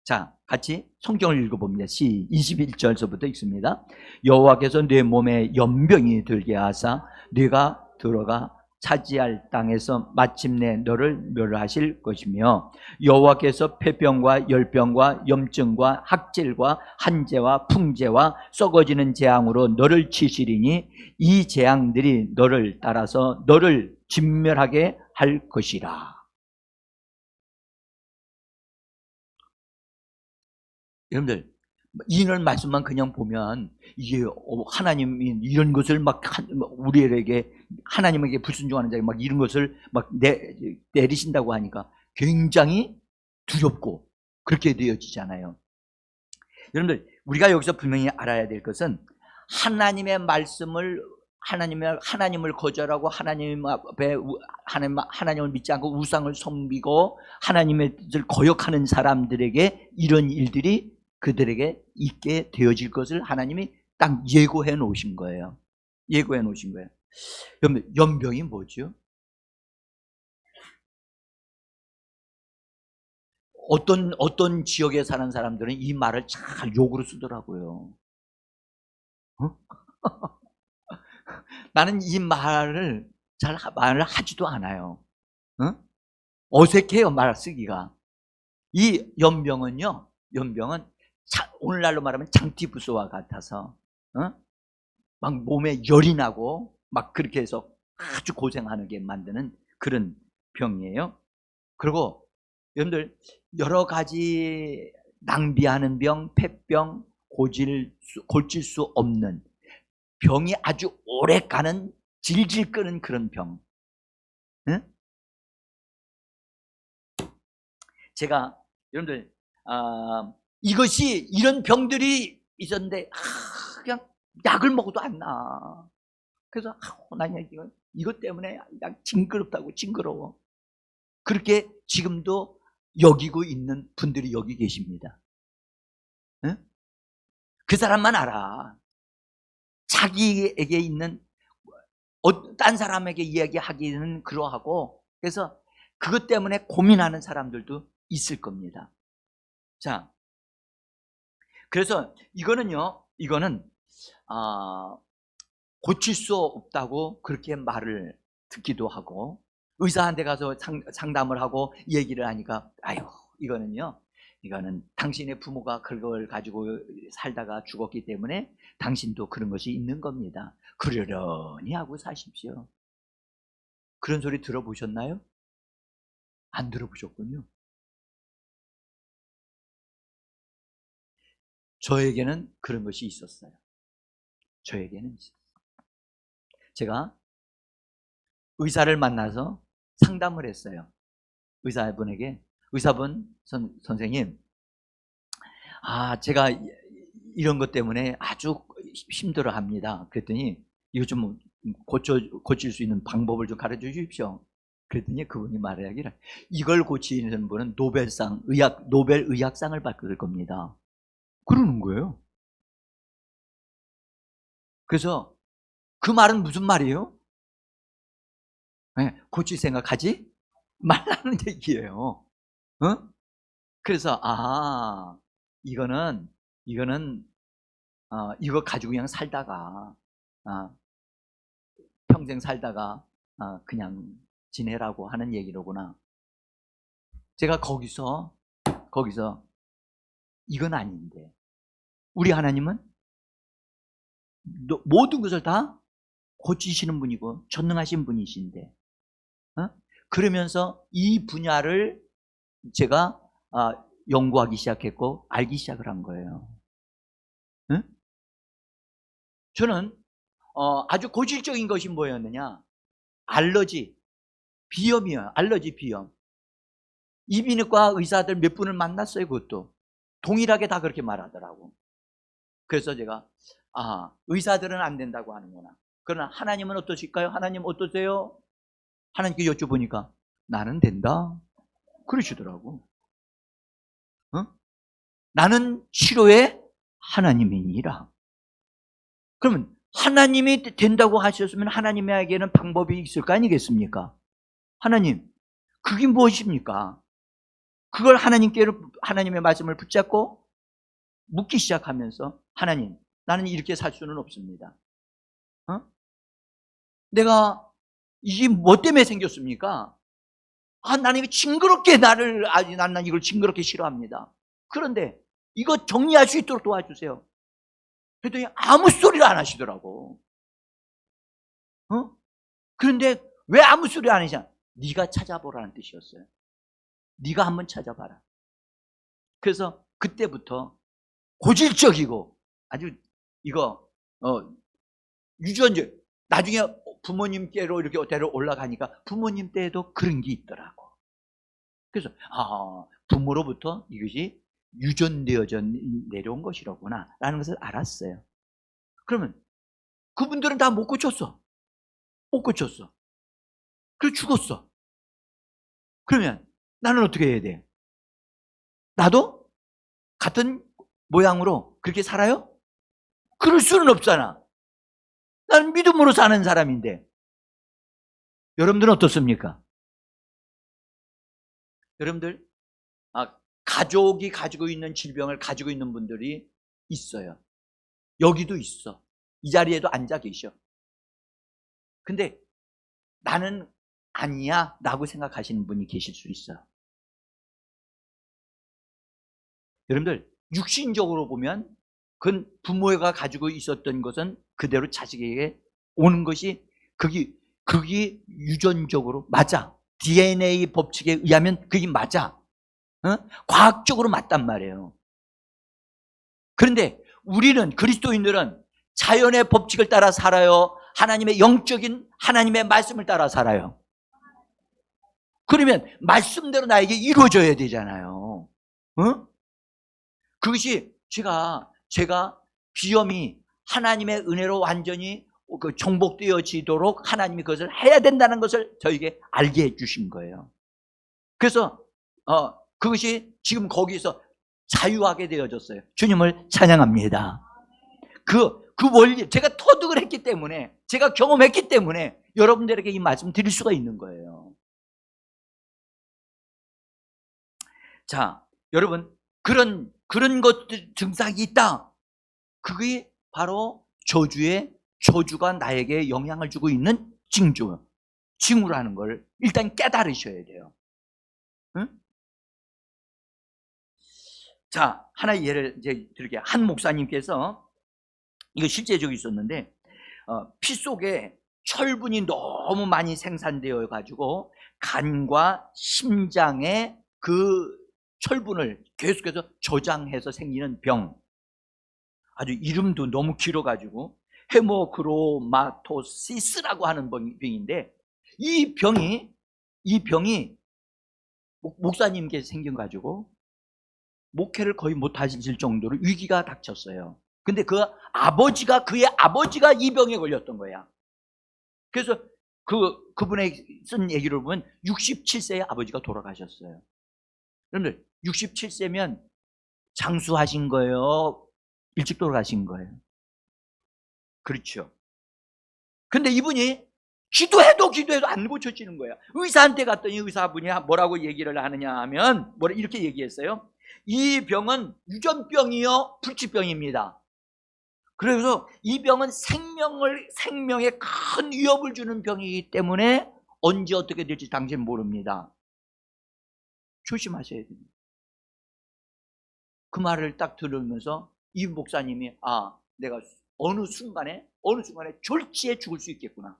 자, 같이 성경을 읽어봅니다. 21절서부터 읽습니다. 여호와께서 내 몸에 연병이 들게 하사 네가 들어가 차지할 땅에서 마침내 너를 멸하실 것이며 여호와께서 폐병과 열병과 염증과 학질과 한재와 풍재와 썩어지는 재앙으로 너를 치시리니 이 재앙들이 너를 따라서 너를 진멸하게 할 것이라. 여러분들, 이런 말씀만 그냥 보면 이게 하나님이 이런 것을 막 우리에게 하나님에게 불순종하는 자에게 막 이런 것을 막 내리신다고 하니까 굉장히 두렵고 그렇게 되어지잖아요. 여러분들, 우리가 여기서 분명히 알아야 될 것은 하나님의 말씀을 하나님을 거절하고 하나님 앞에 하나님을 믿지 않고 우상을 섬기고 하나님을 거역하는 사람들에게 이런 일들이 그들에게 있게 되어질 것을 하나님이 딱 예고해 놓으신 거예요. 여러분, 연병이 뭐죠? 어떤 지역에 사는 사람들은 이 말을 잘 욕으로 쓰더라고요. 어? 나는 이 말을 말을 하지도 않아요. 어색해요, 말 쓰기가. 이 연병은 오늘날로 말하면 장티부스와 같아서 막 몸에 열이 나고 막 그렇게 해서 아주 고생하게 만드는 그런 병이에요. 그리고 여러분들, 여러 가지 낭비하는 병, 폐병, 고칠 수 없는 병이 아주 오래 가는 질질 끄는 그런 병. 응? 제가 여러분들 이런 병들이 있었는데 그냥 약을 먹어도 안 나. 그래서 난 이것 때문에 그냥 징그러워. 그렇게 지금도 여기고 있는 분들이 여기 계십니다. 응? 그 사람만 알아. 자기에게 있는 딴 사람에게 이야기하기는 그러하고, 그래서 그것 때문에 고민하는 사람들도 있을 겁니다. 자, 그래서 이거는 고칠 수 없다고 그렇게 말을 듣기도 하고, 의사한테 가서 상담을 하고 얘기를 하니까 이거는 당신의 부모가 그걸 가지고 살다가 죽었기 때문에 당신도 그런 것이 있는 겁니다. 그러려니 하고 사십시오. 그런 소리 들어보셨나요? 안 들어보셨군요. 저에게는 그런 것이 있었어요. 제가 의사를 만나서 상담을 했어요. 의사분 선생님, 제가 이런 것 때문에 아주 힘들어 합니다. 그랬더니 이거 좀 고칠 수 있는 방법을 좀 가르쳐 주십시오. 그랬더니 그분이 말하기를 이걸 고치는 분은 노벨 의학상을 받을 겁니다. 그러는 거예요. 그래서 그 말은 무슨 말이에요? 네, 고칠 생각하지 말라는 얘기예요. 어? 그래서 이거는 이거 가지고 그냥 살다가 평생 살다가 그냥 지내라고 하는 얘기로구나. 제가 거기서 이건 아닌데 우리 하나님은 모든 것을 다 고치시는 분이고 전능하신 분이신데 그러면서 이 분야를 제가 연구하기 시작했고 알기 시작을 한 거예요. 응? 저는 아주 고질적인 것이 뭐였느냐, 알러지, 비염이에요. 알러지, 비염. 이비인후과 의사들 몇 분을 만났어요. 그것도 동일하게 다 그렇게 말하더라고. 그래서 제가 의사들은 안 된다고 하는구나. 그러나 하나님은 어떠실까요? 하나님 어떠세요? 하나님께 여쭤보니까 나는 된다 그러시더라고. 나는 치료의 하나님이니라. 그러면 하나님이 된다고 하셨으면 하나님에게는 방법이 있을 거 아니겠습니까? 하나님, 그게 무엇입니까? 그걸 하나님의 말씀을 붙잡고 묻기 시작하면서 하나님, 나는 이렇게 살 수는 없습니다. 내가 이게 뭐 때문에 생겼습니까? 나는 이거 징그럽게 나는 이걸 징그럽게 싫어합니다. 그런데 이거 정리할 수 있도록 도와주세요. 그랬더니 아무 소리를 안 하시더라고. 그런데 왜 아무 소리 안 하시냐? 네가 찾아보라는 뜻이었어요. 네가 한번 찾아봐라. 그래서 그때부터 고질적이고 아주 이거 유전자, 나중에 부모님께로 이렇게 데려 올라가니까 부모님 때에도 그런 게 있더라고. 그래서 부모로부터 이것이 유전되어져 내려온 것이로구나 라는 것을 알았어요. 그러면 그분들은 다 못 고쳤어. 못 고쳤어. 그래서 죽었어. 그러면 나는 어떻게 해야 돼? 나도 같은 모양으로 그렇게 살아요? 그럴 수는 없잖아. 나는 믿음으로 사는 사람인데. 여러분들은 어떻습니까? 여러분들 가족이 가지고 있는 질병을 가지고 있는 분들이 있어요. 여기도 있어. 이 자리에도 앉아 계셔. 근데 나는 아니야 라고 생각하시는 분이 계실 수 있어요. 여러분들 육신적으로 보면 그건 부모가 가지고 있었던 것은 그대로 자식에게 오는 것이 그게 유전적으로 맞아. DNA 법칙에 의하면 그게 맞아. 과학적으로 맞단 말이에요. 그런데 우리는 그리스도인들은 자연의 법칙을 따라 살아요? 하나님의 영적인 하나님의 말씀을 따라 살아요? 그러면 말씀대로 나에게 이루어져야 되잖아요. 그것이 제가 비염이 하나님의 은혜로 완전히 정복되어지도록 하나님이 그것을 해야 된다는 것을 저에게 알게 해주신 거예요. 그래서 그것이 지금 거기서 자유하게 되어졌어요. 주님을 찬양합니다. 그 원리, 제가 터득을 했기 때문에, 제가 경험했기 때문에 여러분들에게 이 말씀 드릴 수가 있는 거예요. 자, 여러분, 그런 것들 증상이 있다. 그게 바로 저주가 나에게 영향을 주고 있는 징후라는 걸 일단 깨달으셔야 돼요. 응? 자, 하나의 예를 이제 드릴게요. 한 목사님께서, 이거 실제적으로 있었는데, 피 속에 철분이 너무 많이 생산되어 가지고 간과 심장에 그 철분을 계속해서 저장해서 생기는 병, 아주 이름도 너무 길어가지고 헤모크로마토시스라고 하는 병인데, 이 병이 목사님께 생겨가지고 목회를 거의 못하실 정도로 위기가 닥쳤어요. 근데 그의 아버지가 이 병에 걸렸던 거야. 그래서 그분의 쓴 얘기를 보면 67세에 아버지가 돌아가셨어요. 여러분들 67세면 장수하신 거예요? 일찍 돌아가신 거예요? 그렇죠. 근데 이분이 기도해도 안 고쳐지는 거야. 의사한테 갔더니 의사분이 뭐라고 얘기를 하느냐 하면 이렇게 얘기했어요. 이 병은 유전병이요 불치병입니다. 그래서 이 병은 생명에 큰 위협을 주는 병이기 때문에 언제 어떻게 될지 당신 모릅니다. 조심하셔야 됩니다. 그 말을 딱 들으면서 이 목사님이 내가 어느 순간에 졸지에 죽을 수 있겠구나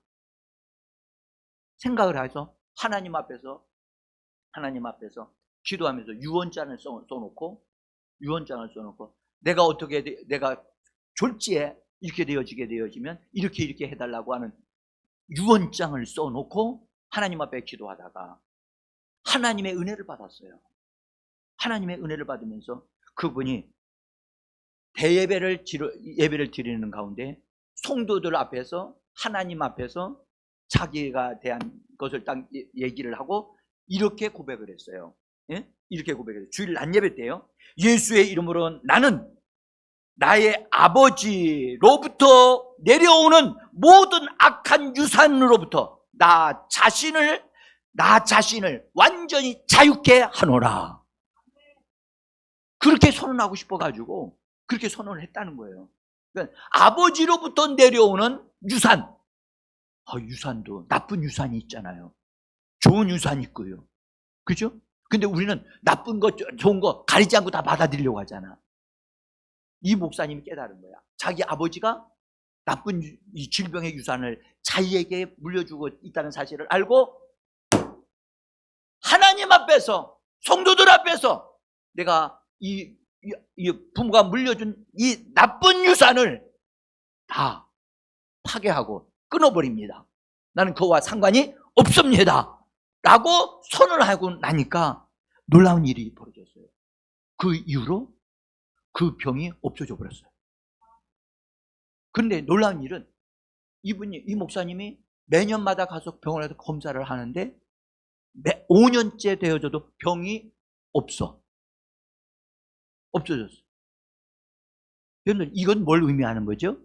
생각을 해서 하나님 앞에서 기도하면서 유언장을 써놓고 내가 졸지에 이렇게 되어지면 이렇게 해달라고 하는 유언장을 써놓고 하나님 앞에 기도하다가 하나님의 은혜를 받았어요. 하나님의 은혜를 받으면서 그분이 대예배를 드리는 가운데 성도들 앞에서 하나님 앞에서 자기가 대한 것을 딱 얘기를 하고 이렇게 고백을 했어요. 예? 이렇게 고백했어요. 주일 낮 예배 때요. 예수의 이름으로 나는 나의 아버지로부터 내려오는 모든 악한 유산으로부터 나 자신을 완전히 자유케 하노라. 그렇게 선언하고 싶어가지고 그렇게 선언을 했다는 거예요. 그러니까 아버지로부터 내려오는 유산, 유산도 나쁜 유산이 있잖아요. 좋은 유산이 있고요. 그죠? 근데 우리는 나쁜 거, 좋은 거 가리지 않고 다 받아들이려고 하잖아. 이 목사님이 깨달은 거야. 자기 아버지가 나쁜 이 질병의 유산을 자기에게 물려주고 있다는 사실을 알고 하나님 앞에서, 성도들 앞에서 내가 이 부모가 물려준 이 나쁜 유산을 다 파괴하고 끊어버립니다. 나는 그와 상관이 없습니다. 라고 선언하고 나니까 놀라운 일이 벌어졌어요. 그 이후로 그 병이 없어져 버렸어요. 그런데 놀라운 일은 이 목사님이 매년마다 가서 병원에서 검사를 하는데 5년째 되어져도 병이 없어졌어. 여러분, 이건 뭘 의미하는 거죠?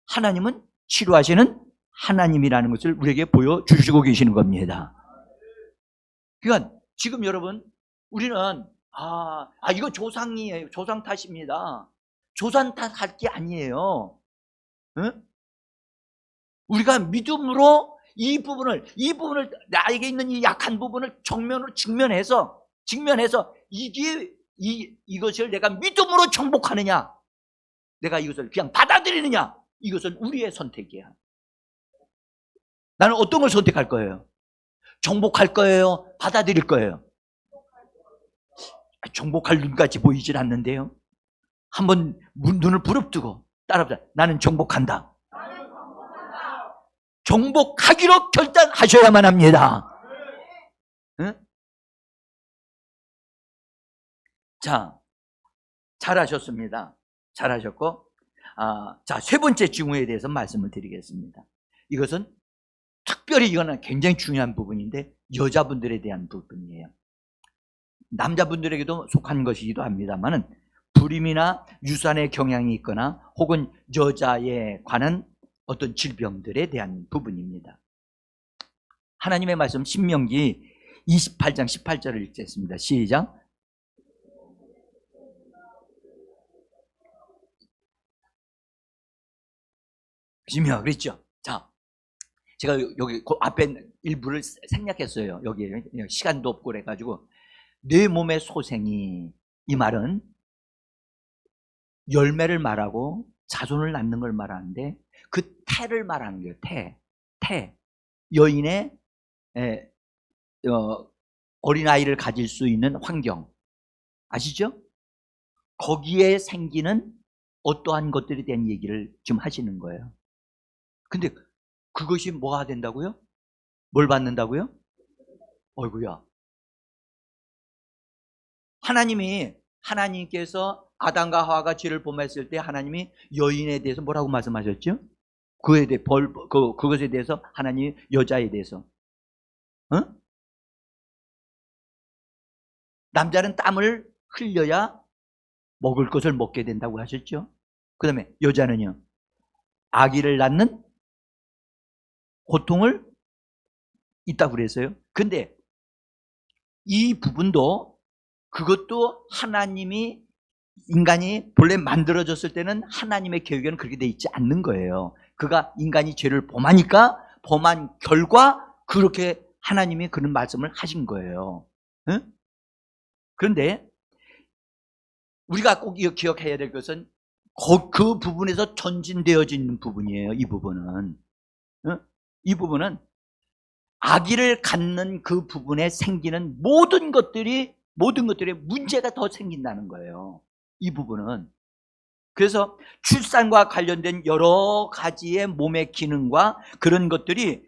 하나님은 치료하시는 하나님이라는 것을 우리에게 보여주시고 계시는 겁니다. 그러니까 지금 여러분, 우리는 이거 조상이에요. 조상 탓입니다. 조상 탓할 게 아니에요. 응? 우리가 믿음으로 이 부분을 나에게 있는 이 약한 부분을 정면으로 직면해서 이것을 내가 믿음으로 정복하느냐, 내가 이것을 그냥 받아들이느냐, 이것은 우리의 선택이야. 나는 어떤 걸 선택할 거예요? 정복할 거예요? 받아들일 거예요? 정복할 눈까지 보이질 않는데요. 한번 눈을 부릅뜨고 따라보자. 나는 정복한다. 정복하기로 결단하셔야만 합니다. 응? 자, 잘하셨습니다. 잘하셨고, 자, 세 번째 징후에 대해서 말씀을 드리겠습니다. 이것은 특별히 이거는 굉장히 중요한 부분인데 여자분들에 대한 부분이에요. 남자분들에게도 속한 것이기도 합니다만은 불임이나 유산의 경향이 있거나 혹은 여자에 관한 어떤 질병들에 대한 부분입니다. 하나님의 말씀 신명기 28장 18절을 읽겠습니다. 시작. 지명 그랬죠. 자, 제가 여기 앞에 일부를 생략했어요. 여기 시간도 없고 그래가지고 내 몸의 소생이, 이 말은 열매를 말하고 자손을 낳는 걸 말하는데 그 태를 말하는 거예요. 태. 여인의 어린아이를 가질 수 있는 환경 아시죠? 거기에 생기는 어떠한 것들에 대한 얘기를 지금 하시는 거예요. 근데 그것이 뭐가 된다고요? 뭘 받는다고요? 어이구야. 하나님께서 아담과 하와가 죄를 범했을 때 하나님이 여인에 대해서 뭐라고 말씀하셨죠? 그것에 대해서 하나님이 여자에 대해서 남자는 땀을 흘려야 먹을 것을 먹게 된다고 하셨죠? 그 다음에 여자는요, 아기를 낳는 고통을 있다고 그랬어요. 근데 이 부분도 그것도 하나님이 인간이 본래 만들어졌을 때는 하나님의 계획에는 그렇게 돼 있지 않는 거예요. 그가 인간이 죄를 범하니까 범한 결과 그렇게 하나님이 그런 말씀을 하신 거예요. 응? 그런데 우리가 꼭 기억해야 될 것은 그 부분에서 전진되어진 부분이에요. 이 부분은. 응? 이 부분은 아기를 갖는 그 부분에 생기는 모든 것들에 문제가 더 생긴다는 거예요. 이 부분은. 그래서 출산과 관련된 여러 가지의 몸의 기능과 그런 것들이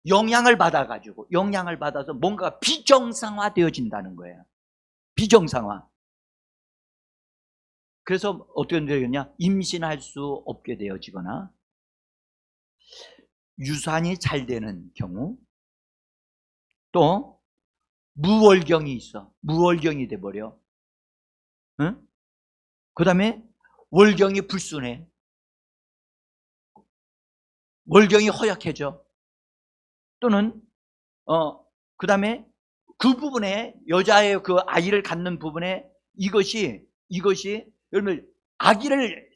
영향을 받아서 뭔가 비정상화되어진다는 거예요. 비정상화. 그래서 어떻게 되겠냐? 임신할 수 없게 되어지거나 유산이 잘 되는 경우, 또 무월경이 있어. 무월경이 돼버려. 응? 그 다음에 월경이 불순해. 월경이 허약해져. 또는 그 다음에 그 부분에, 여자의 그 아이를 갖는 부분에 이것이 여러분, 아기를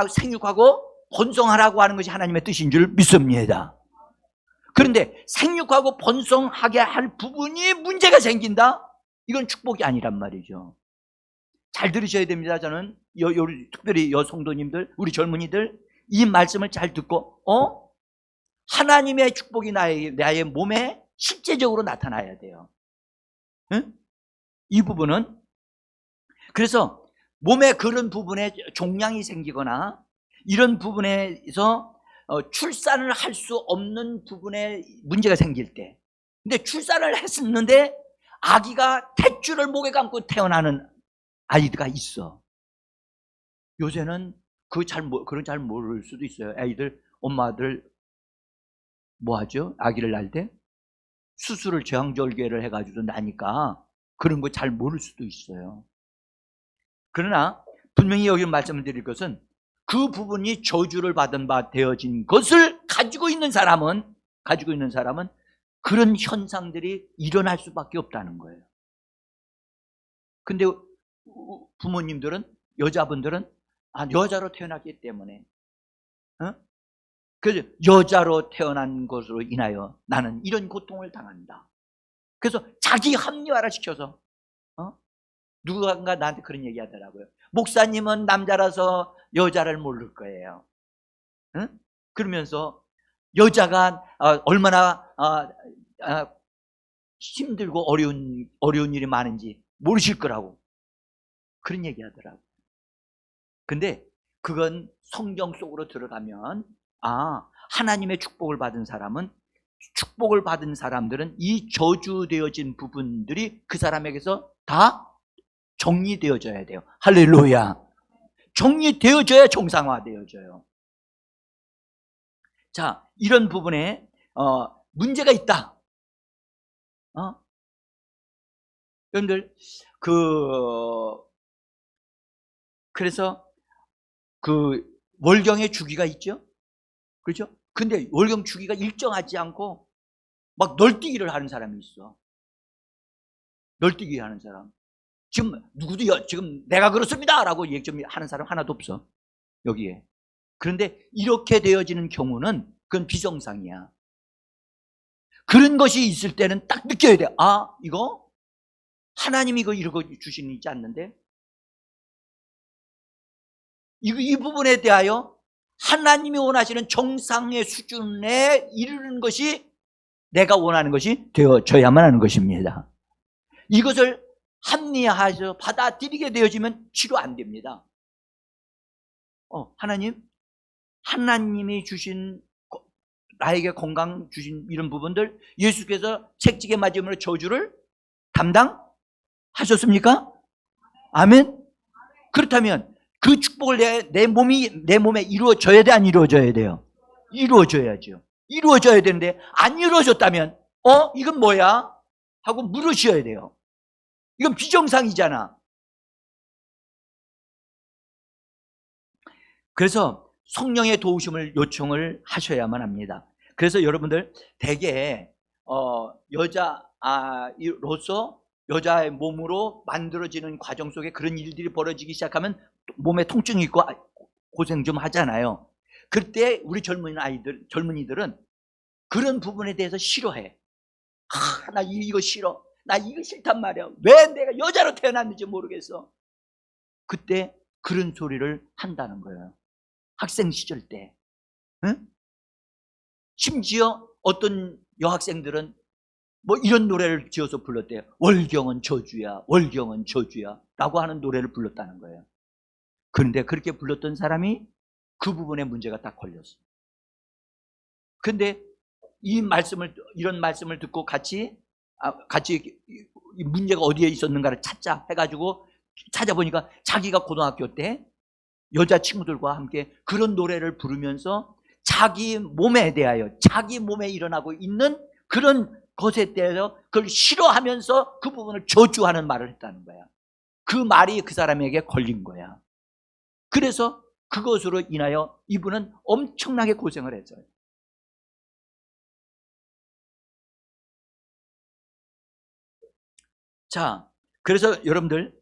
생육하고 번성하라고 하는 것이 하나님의 뜻인 줄 믿습니다. 그런데 생육하고 번성하게 할 부분이 문제가 생긴다? 이건 축복이 아니란 말이죠. 잘 들으셔야 됩니다. 저는 특별히 여성도님들, 우리 젊은이들 이 말씀을 잘 듣고 하나님의 축복이 나의 몸에 실제적으로 나타나야 돼요. 응? 이 부분은, 그래서 몸에 그런 부분에 종양이 생기거나 이런 부분에서 출산을 할 수 없는 부분에 문제가 생길 때, 근데 출산을 했었는데 아기가 탯줄을 목에 감고 태어나는 아이가 있어. 요새는 그런 잘 모를 수도 있어요. 아이들, 엄마들 뭐 하죠? 아기를 낳을 때 수술을 제왕절개를 해가지고 나니까 그런 거 잘 모를 수도 있어요. 그러나 분명히 여기 말씀을 드릴 것은 그 부분이 저주를 받은 바 되어진 것을 가지고 있는 사람은 그런 현상들이 일어날 수밖에 없다는 거예요. 근데 부모님들은, 여자분들은 여자로 태어났기 때문에 그래서 여자로 태어난 것으로 인하여 나는 이런 고통을 당한다. 그래서 자기 합리화를 시켜서 누군가 나한테 그런 얘기 하더라고요. 목사님은 남자라서 여자를 모를 거예요. 응? 그러면서 여자가 얼마나 힘들고 어려운 일이 많은지 모르실 거라고 그런 얘기 하더라고요. 근데 그건 성경 속으로 들어가면 하나님의 축복을 받은 사람들은 이 저주되어진 부분들이 그 사람에게서 다 정리되어져야 돼요. 할렐루야. 정리되어져야 정상화되어져요. 자, 이런 부분에 문제가 있다. 여러분들 그래서 그 월경의 주기가 있죠. 그렇죠? 근데 월경 주기가 일정하지 않고 막 널뛰기를 하는 사람이 있어. 널뛰기 하는 사람. 지금 누구도 지금 내가 그렇습니다 라고 얘기 좀 하는 사람 하나도 없어, 여기에. 그런데 이렇게 되어지는 경우는 그건 비정상이야. 그런 것이 있을 때는 딱 느껴야 돼. 이거 하나님이 이거 주시지 않는데, 이 부분에 대하여 하나님이 원하시는 정상의 수준에 이르는 것이 내가 원하는 것이 되어져야만 하는 것입니다. 이것을 합리화해서 받아들이게 되어지면 치료 안 됩니다. 하나님이 주신, 나에게 건강 주신 이런 부분들, 예수께서 채찍에 맞음으로 저주를 담당하셨습니까? 아멘. 그렇다면 그 축복을 내 몸에 이루어져야 돼, 안 이루어져야 돼요? 이루어져야죠. 이루어져야 되는데 안 이루어졌다면 이건 뭐야? 하고 물으셔야 돼요. 이건 비정상이잖아. 그래서 성령의 도우심을 요청을 하셔야만 합니다. 그래서 여러분들 대개 여자로서 여자의 몸으로 만들어지는 과정 속에 그런 일들이 벌어지기 시작하면 몸에 통증이 있고 고생 좀 하잖아요. 그때 우리 젊은이들은 그런 부분에 대해서 싫어해. 나 이거 싫어. 나 이거 싫단 말이야. 왜 내가 여자로 태어났는지 모르겠어. 그때 그런 소리를 한다는 거예요. 학생 시절 때. 응? 심지어 어떤 여학생들은 뭐 이런 노래를 지어서 불렀대요. 월경은 저주야, 월경은 저주야 라고 하는 노래를 불렀다는 거예요. 그런데 그렇게 불렀던 사람이 그 부분에 문제가 딱 걸렸어요. 근데 이런 말씀을 듣고 같이 이 문제가 어디에 있었는가를 찾자 해가지고 찾아보니까 자기가 고등학교 때 여자친구들과 함께 그런 노래를 부르면서 자기 몸에 대하여, 자기 몸에 일어나고 있는 그런 것에 대해서 그걸 싫어하면서 그 부분을 저주하는 말을 했다는 거야. 그 말이 그 사람에게 걸린 거야. 그래서 그것으로 인하여 이분은 엄청나게 고생을 했어요. 자, 그래서 여러분들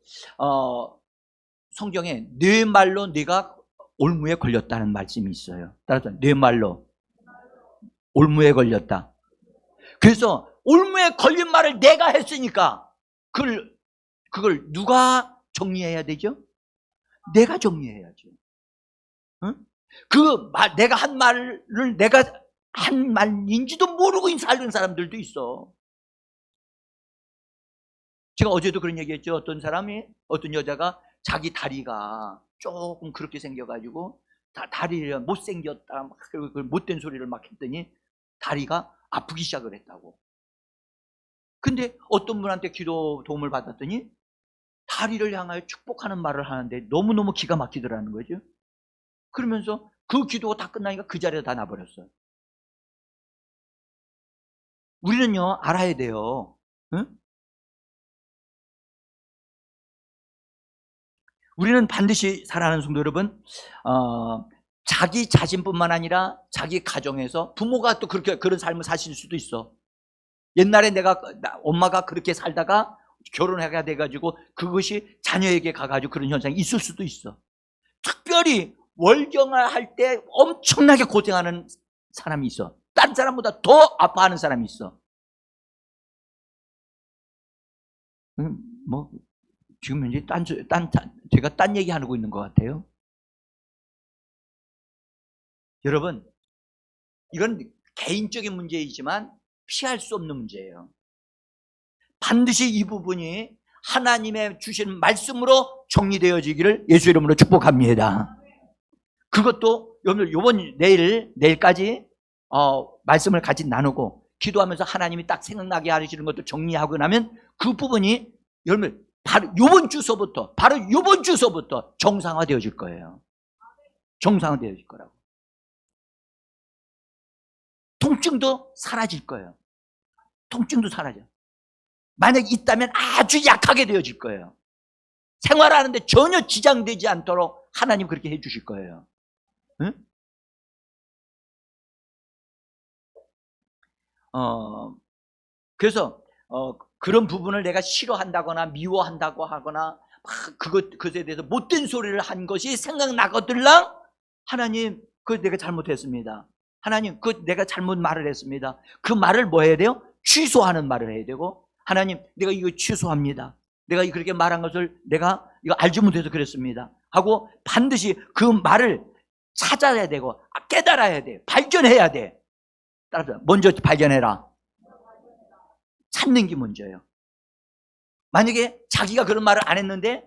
성경에 네 말로 네가 올무에 걸렸다는 말씀이 있어요. 따라서 네 말로 올무에 걸렸다. 그래서 올무에 걸린 말을 내가 했으니까 그걸 누가 정리해야 되죠? 내가 정리해야죠. 응? 내가 한 말을 내가 한 말인지도 모르고 살는 사람들도 있어. 제가 어제도 그런 얘기했죠. 어떤 여자가 자기 다리가 조금 그렇게 생겨가지고 다리를 못생겼다, 막 못된 소리를 막 했더니 다리가 아프기 시작을 했다고. 근데 어떤 분한테 기도 도움을 받았더니 다리를 향하여 축복하는 말을 하는데 너무너무 기가 막히더라는 거죠. 그러면서 그 기도가 다 끝나니까 그 자리에 다 놔버렸어요. 우리는요, 알아야 돼요. 응? 우리는 반드시 사랑하는 성도 여러분, 자기 자신뿐만 아니라 자기 가정에서 부모가 또 그런 삶을 사실 수도 있어. 옛날에 엄마가 그렇게 살다가 결혼하게 돼가지고 그것이 자녀에게 가가지고 그런 현상이 있을 수도 있어. 특별히 월경을 할 때 엄청나게 고생하는 사람이 있어. 다른 사람보다 더 아파하는 사람이 있어. 뭐 지금 현재 제가 딴 얘기 하고 있는 것 같아요. 여러분, 이건 개인적인 문제이지만 피할 수 없는 문제예요. 반드시 이 부분이 하나님의 주신 말씀으로 정리되어지기를 예수 이름으로 축복합니다. 그것도 여러분 내일까지 말씀을 같이 나누고 기도하면서 하나님이 딱 생각나게 하시는 것도 정리하고 나면 그 부분이 여러분 바로 요번 주서부터 정상화되어질 거예요. 정상화되어질 거라고. 통증도 사라질 거예요. 통증도 사라져. 만약 있다면 아주 약하게 되어질 거예요. 생활하는데 전혀 지장되지 않도록 하나님 그렇게 해주실 거예요. 응? 그래서 그런 부분을 내가 싫어한다거나 미워한다고 하거나 그것에 대해서 못된 소리를 한 것이 생각나거들랑 하나님, 그거 내가 잘못했습니다. 하나님, 그거 내가 잘못 말을 했습니다. 그 말을 뭐 해야 돼요? 취소하는 말을 해야 되고, 하나님, 내가 이거 취소합니다. 내가 그렇게 말한 것을 내가 이거 알지 못해서 그랬습니다 하고 반드시 그 말을 찾아야 되고 깨달아야 돼. 발견해야 돼. 따라서 먼저 발견해라. 찾는 게 먼저예요. 만약에 자기가 그런 말을 안 했는데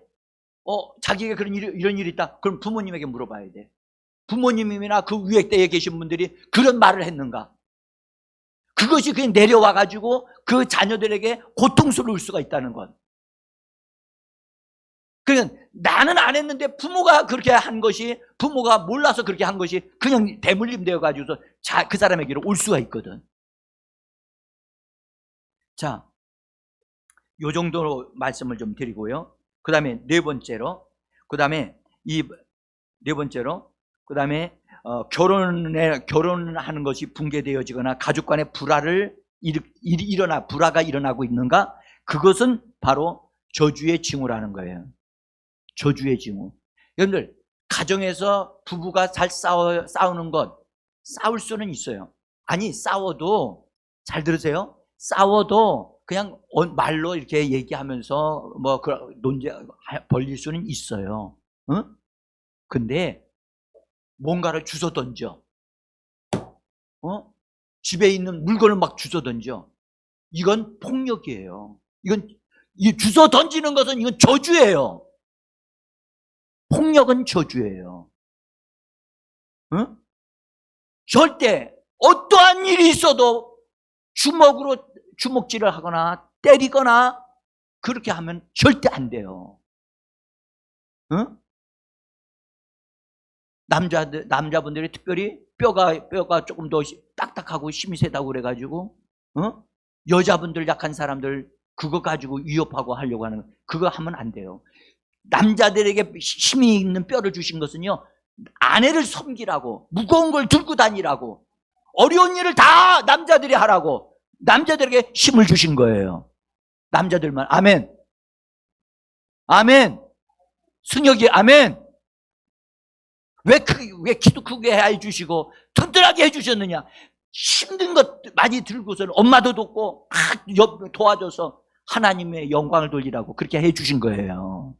자기가 이런 일이 있다. 그럼 부모님에게 물어봐야 돼. 부모님이나 그 위에 때에 계신 분들이 그런 말을 했는가? 그것이 그냥 내려와가지고 그 자녀들에게 고통스러울 수가 있다는 것. 그러니까 나는 안 했는데 부모가 그렇게 한 것이, 부모가 몰라서 그렇게 한 것이 그냥 대물림 되어가지고서 그 사람에게로 올 수가 있거든. 자, 요 정도로 말씀을 좀 드리고요. 그 다음에 네 번째로, 그 다음에 결혼하는 것이 붕괴되어지거나 가족 간의 불화가 일어나고 있는가? 그것은 바로 저주의 징후라는 거예요. 저주의 징후. 여러분들, 가정에서 부부가 잘 싸우는 것, 싸울 수는 있어요. 아니, 싸워도, 잘 들으세요? 싸워도 그냥 말로 이렇게 얘기하면서 논제 벌릴 수는 있어요. 응? 근데 뭔가를 주워 던져. 집에 있는 물건을 막 주워 던져. 이건 폭력이에요. 이 주워 던지는 것은 이건 저주예요. 폭력은 저주예요. 응? 절대 어떠한 일이 있어도 주먹으로 주먹질을 하거나 때리거나 그렇게 하면 절대 안 돼요. 응? 남자분들이 특별히 뼈가 조금 더 딱딱하고 힘이 세다고 그래가지고, 여자분들 약한 사람들 그거 가지고 위협하고 하려고 하는 거, 그거 하면 안 돼요. 남자들에게 힘이 있는 뼈를 주신 것은요, 아내를 섬기라고, 무거운 걸 들고 다니라고, 어려운 일을 다 남자들이 하라고, 남자들에게 힘을 주신 거예요. 남자들만. 아멘. 아멘. 승혁이 아멘. 왜 기도 크게 해주시고 튼튼하게 해주셨느냐? 힘든 것 많이 들고서는 엄마도 돕고 도와줘서 하나님의 영광을 돌리라고 그렇게 해주신 거예요.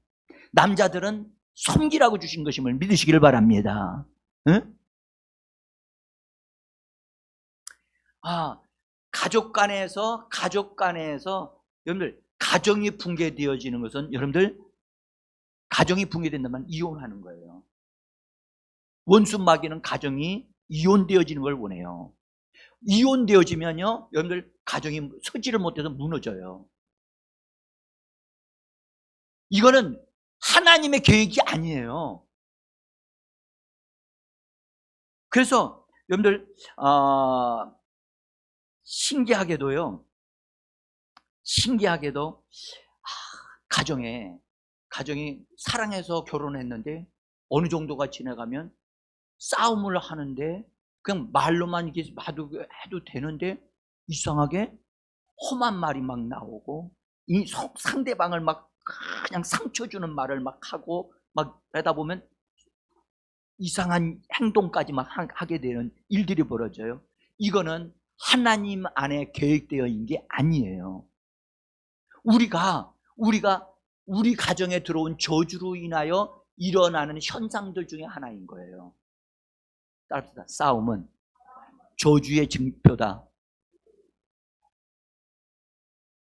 남자들은 섬기라고 주신 것임을 믿으시기를 바랍니다. 응? 가족 간에서 여러분들, 가정이 붕괴되어지는 것은, 여러분들, 가정이 붕괴된다면 이혼하는 거예요. 원수 마귀는 가정이 이혼되어지는 걸 원해요. 이혼되어지면요, 여러분들, 가정이 서지를 못해서 무너져요. 이거는 하나님의 계획이 아니에요. 그래서 여러분들, 신기하게도 가정이 사랑해서 결혼했는데 어느 정도가 지나가면 싸움을 하는데 그냥 말로만 이렇게 해도 되는데 이상하게 험한 말이 막 나오고, 이 상대방을 막 그냥 상처 주는 말을 막 하고 막 하다 보면 이상한 행동까지 막 하게 되는 일들이 벌어져요. 이거는 하나님 안에 계획되어 있는 게 아니에요. 우리 가정에 들어온 저주로 인하여 일어나는 현상들 중에 하나인 거예요. 따릅시다. 싸움은 저주의 증표다.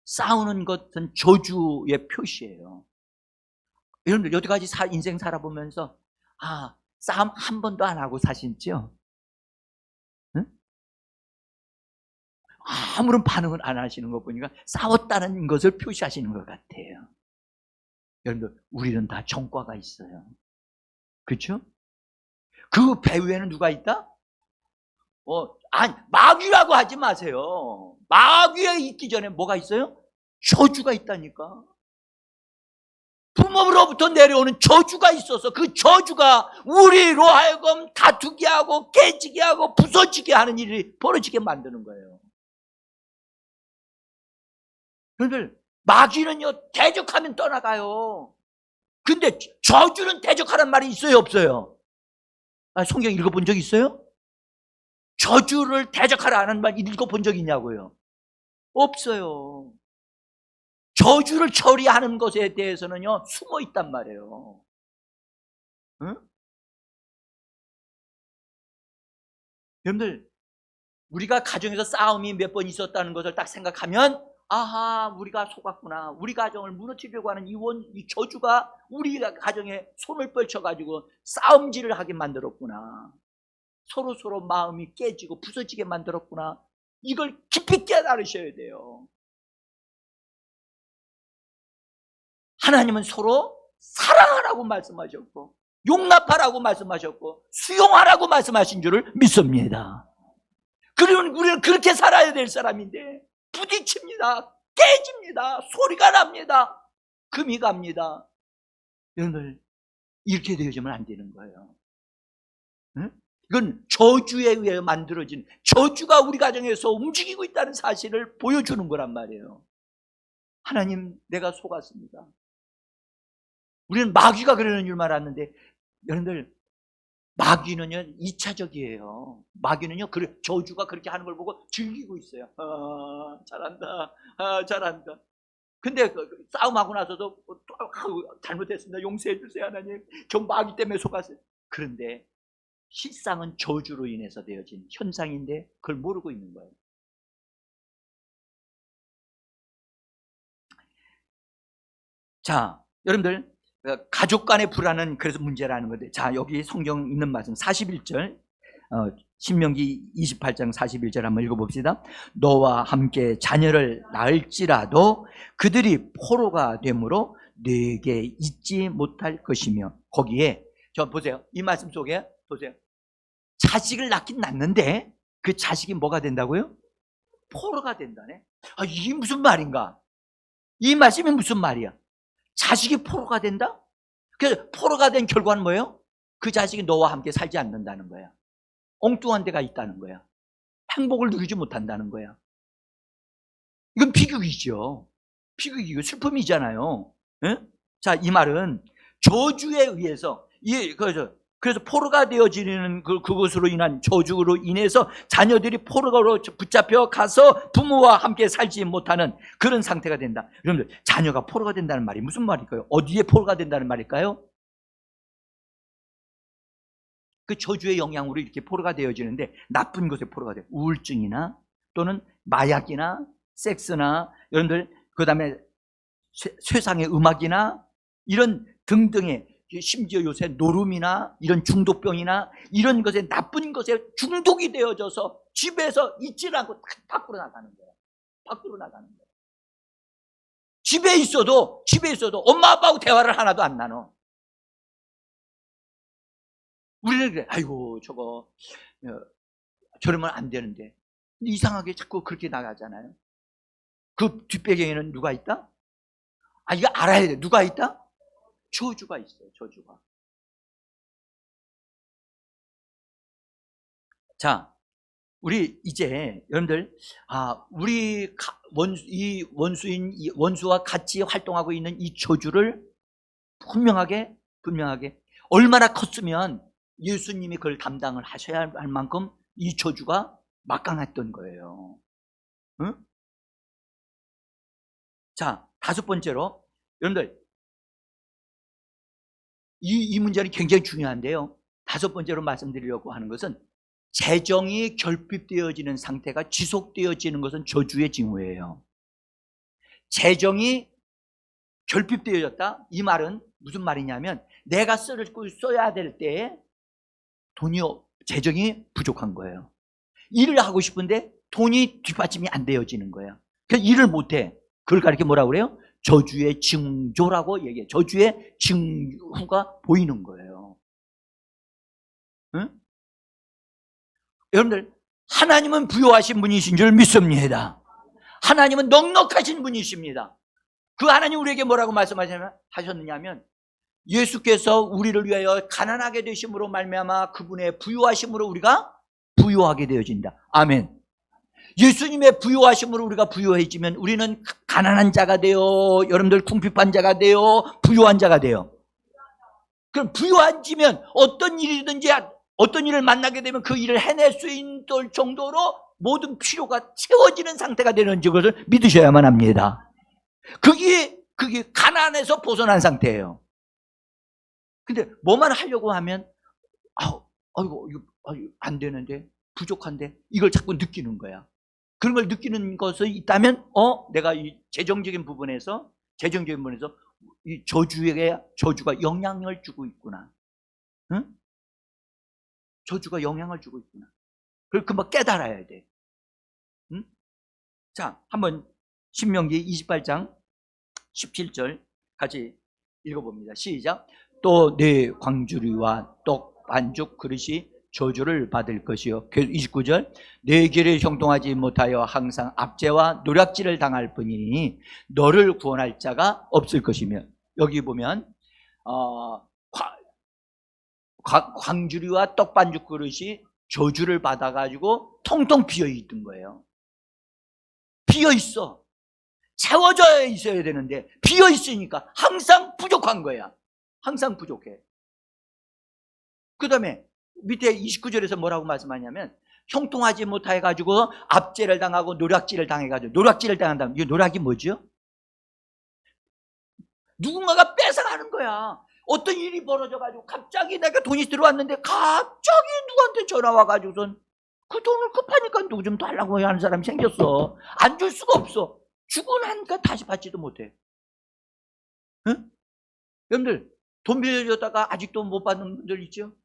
싸우는 것은 저주의 표시예요. 여러분들, 여태까지 인생 살아보면서 싸움 한 번도 안 하고 사시죠? 응? 아무런 반응을 안 하시는 거 보니까 싸웠다는 것을 표시하시는 것 같아요. 여러분들, 우리는 다 전과가 있어요. 그렇죠? 그 배후에는 누가 있다? 마귀라고 하지 마세요. 마귀에 있기 전에 뭐가 있어요? 저주가 있다니까. 부모로부터 내려오는 저주가 있어서 그 저주가 우리로 하여금 다투게 하고 깨지게 하고 부서지게 하는 일이 벌어지게 만드는 거예요. 여러분들, 마귀는요, 대적하면 떠나가요. 근데 저주는 대적하라는 말이 있어요, 없어요? 성경 읽어본 적 있어요? 저주를 대적하라는 말 읽어본 적 있냐고요? 없어요. 저주를 처리하는 것에 대해서는요, 숨어 있단 말이에요. 응? 여러분들, 우리가 가정에서 싸움이 몇 번 있었다는 것을 딱 생각하면, 우리가 속았구나. 우리 가정을 무너뜨리려고 하는 이 저주가 우리 가정에 손을 펼쳐가지고 싸움질을 하게 만들었구나. 서로 마음이 깨지고 부서지게 만들었구나. 이걸 깊이 깨달으셔야 돼요. 하나님은 서로 사랑하라고 말씀하셨고, 용납하라고 말씀하셨고, 수용하라고 말씀하신 줄을 믿습니다. 그러면 우리는 그렇게 살아야 될 사람인데 부딪힙니다. 깨집니다. 소리가 납니다. 금이 갑니다. 여러분들, 이렇게 되어지면 안 되는 거예요. 응? 이건 저주에 의해 만들어진, 저주가 우리 가정에서 움직이고 있다는 사실을 보여주는 거란 말이에요. 하나님, 내가 속았습니다. 우리는 마귀가 그러는 줄 알았는데, 여러분들, 마귀는요 2차적이에요. 마귀는요 저주가 그렇게 하는 걸 보고 즐기고 있어요. 잘한다, 잘한다. 근데 싸움하고 나서도 잘못했습니다, 용서해 주세요 하나님, 저 마귀 때문에 속았어요. 그런데 실상은 저주로 인해서 되어진 현상인데 그걸 모르고 있는 거예요. 자, 여러분들, 가족 간의 불안은 그래서 문제라는 건데, 자, 여기 성경 있는 말씀 41절, 신명기 28장 41절 한번 읽어봅시다. 너와 함께 자녀를 낳을지라도 그들이 포로가 되므로 네게 잊지 못할 것이며, 거기에 저 보세요, 이 말씀 속에 보세요, 자식을 낳긴 낳는데 그 자식이 뭐가 된다고요? 포로가 된다네. 이게 무슨 말인가? 이 말씀이 무슨 말이야? 자식이 포로가 된다? 그래서 포로가 된 결과는 뭐예요? 그 자식이 너와 함께 살지 않는다는 거야. 엉뚱한 데가 있다는 거야. 행복을 누리지 못한다는 거야. 이건 비극이죠. 비극이고 슬픔이잖아요. 예? 자, 이 말은 저주에 의해서, 그래서 포로가 되어지는 그것으로 인한 저주로 인해서 자녀들이 포로로 붙잡혀 가서 부모와 함께 살지 못하는 그런 상태가 된다. 여러분들, 자녀가 포로가 된다는 말이 무슨 말일까요? 어디에 포로가 된다는 말일까요? 그 저주의 영향으로 이렇게 포로가 되어지는데, 나쁜 것에 포로가 돼요. 우울증이나 또는 마약이나 섹스나, 여러분들, 그 다음에 세상의 음악이나 이런 등등의, 심지어 요새 노름이나 이런 중독병이나 이런 것에, 나쁜 것에 중독이 되어져서 집에서 있지 않고 밖으로 나가는 거예요. 밖으로 나가는 거예요. 집에 있어도 엄마 아빠하고 대화를 하나도 안 나눠. 우리는 그래, 아이고 저거 저러면 안 되는데, 근데 이상하게 자꾸 그렇게 나가잖아요. 그 뒷배경에는 누가 있다? 이거 알아야 돼. 누가 있다? 저주가 있어요. 저주가. 자, 우리 이제 여러분들, 우리 원수와 같이 활동하고 있는 이 저주를 분명하게 얼마나 컸으면 예수님이 그걸 담당을 하셔야 할 만큼 이 저주가 막강했던 거예요. 응? 자, 다섯 번째로, 여러분들, 이 문제는 굉장히 중요한데요, 다섯 번째로 말씀드리려고 하는 것은, 재정이 결핍되어지는 상태가 지속되어지는 것은 저주의 징후예요. 재정이 결핍되어졌다? 이 말은 무슨 말이냐면, 내가 써야 될 때에 재정이 부족한 거예요. 일을 하고 싶은데 돈이 뒷받침이 안 되어지는 거예요. 그래서 일을 못해. 그걸 가리켜 뭐라고 그래요? 저주의 징조라고 얘기해요. 저주의 징후가 보이는 거예요. 응? 여러분들, 하나님은 부요하신 분이신 줄 믿습니다. 하나님은 넉넉하신 분이십니다. 그 하나님 우리에게 뭐라고 말씀하셨느냐면, 예수께서 우리를 위하여 가난하게 되심으로 말미암아 그분의 부요하심으로 우리가 부요하게 되어진다. 아멘. 예수님의 부요하심으로 우리가 부요해지면 우리는 가난한 자가 되어, 여러분들 궁핍한 자가 되어 부요한 자가 되어. 그럼 부요해지면 어떤 일이든지, 어떤 일을 만나게 되면 그 일을 해낼 수 있는 정도로 모든 필요가 채워지는 상태가 되는 것을 믿으셔야만 합니다. 그게 가난에서 벗어난 상태예요. 근데 뭐만 하려고 하면 이거 안 되는데, 부족한데, 이걸 자꾸 느끼는 거야. 그런 걸 느끼는 것이 있다면 내가 이 재정적인 부분에서 이 저주가 영향을 주고 있구나. 응? 저주가 영향을 주고 있구나. 그걸 금방 깨달아야 돼. 응? 자, 한번 신명기 28장 17절 같이 읽어봅니다. 시작. 또 내 광주리와 떡 반죽 그릇이 저주를 받을 것이요. 29절. 내 길을 형통하지 못하여 항상 압제와 노략질을 당할 뿐이니 너를 구원할 자가 없을 것이며. 여기 보면 광주리와 떡반죽 그릇이 저주를 받아가지고 통통 비어있던 거예요. 비어있어. 채워져 있어야 되는데 비어있으니까 항상 부족한 거야. 항상 부족해. 그 다음에 밑에 29절에서 뭐라고 말씀하냐면, 형통하지 못해가지고 압제를 당하고 노략질을 당해가지고, 노략질을 당한다면, 이 노략이 뭐죠? 누군가가 뺏어가는 거야. 어떤 일이 벌어져가지고 갑자기 내가 돈이 들어왔는데 갑자기 누구한테 전화 와가지고선 그 돈을 급하니까 누구 좀 달라고 하는 사람이 생겼어. 안 줄 수가 없어. 주고 나니까 다시 받지도 못해. 응? 여러분들 돈 빌려줬다가 아직도 못 받는 분들 있죠?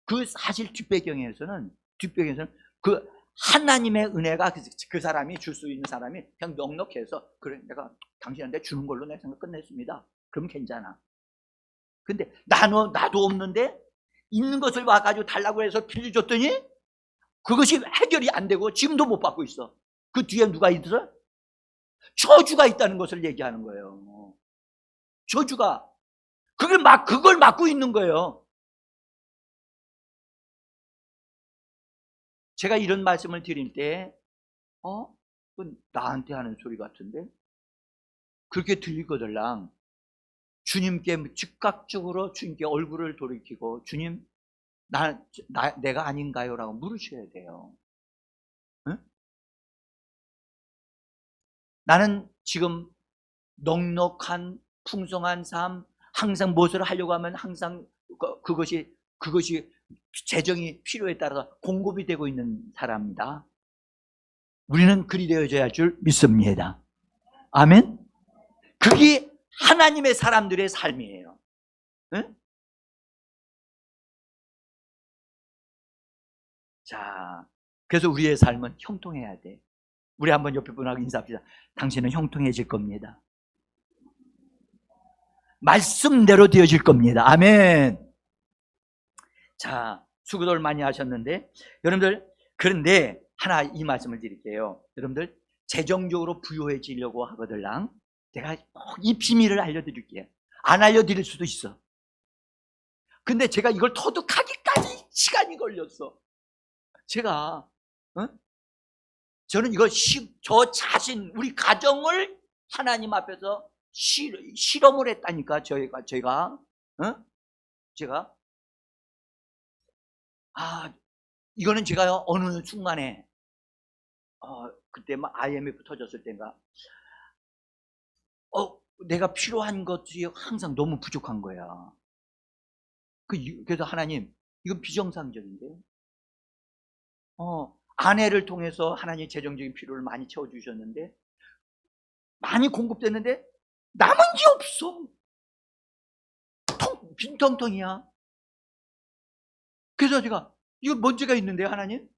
그 사실 뒷배경에서는 그 하나님의 은혜가 그 사람이 줄 수 있는 사람이 그냥 넉넉해서, 그래 내가 당신한테 주는 걸로 내 생각 끝냈습니다. 그럼 괜찮아. 근데 나도 없는데 있는 것을 와가지고 달라고 해서 빌려줬더니 그것이 해결이 안 되고 지금도 못 받고 있어. 그 뒤에 누가 있어? 저주가 있다는 것을 얘기하는 거예요. 저주가. 그걸 막고 있는 거예요. 제가 이런 말씀을 드릴 때, 그건 나한테 하는 소리 같은데? 그렇게 들리거들랑 주님께 즉각적으로 주님께 얼굴을 돌이키고, 주님, 내가 아닌가요? 라고 물으셔야 돼요. 응? 나는 지금 넉넉한 풍성한 삶, 항상 무엇을 하려고 하면 항상 그것이 재정이 필요에 따라서 공급이 되고 있는 사람입니다. 우리는 그리 되어져야 할 줄 믿습니다. 아멘. 그게 하나님의 사람들의 삶이에요. 응? 자, 그래서 우리의 삶은 형통해야 돼. 우리 한번 옆에 분하고 인사합시다. 당신은 형통해질 겁니다. 말씀대로 되어질 겁니다. 아멘. 자, 수고들 많이 하셨는데, 여러분들, 그런데 하나 이 말씀을 드릴게요. 여러분들, 재정적으로 부유해지려고 하거들랑 내가 이 비밀을 알려드릴게요. 안 알려드릴 수도 있어. 근데 제가 이걸 터득하기까지 시간이 걸렸어. 제가 저는 이거 저 자신, 우리 가정을 하나님 앞에서 실험을 했다니까. 제가 이거는 제가 어느 순간에 그때 막 IMF 터졌을 때인가, 내가 필요한 것이 항상 너무 부족한 거야. 그래서 하나님, 이건 비정상적인데, 아내를 통해서 하나님 재정적인 필요를 많이 채워주셨는데, 많이 공급됐는데 남은 게 없어. 빈텅텅이야. 그래서 제가 이거 문제가 있는데요, 하나님.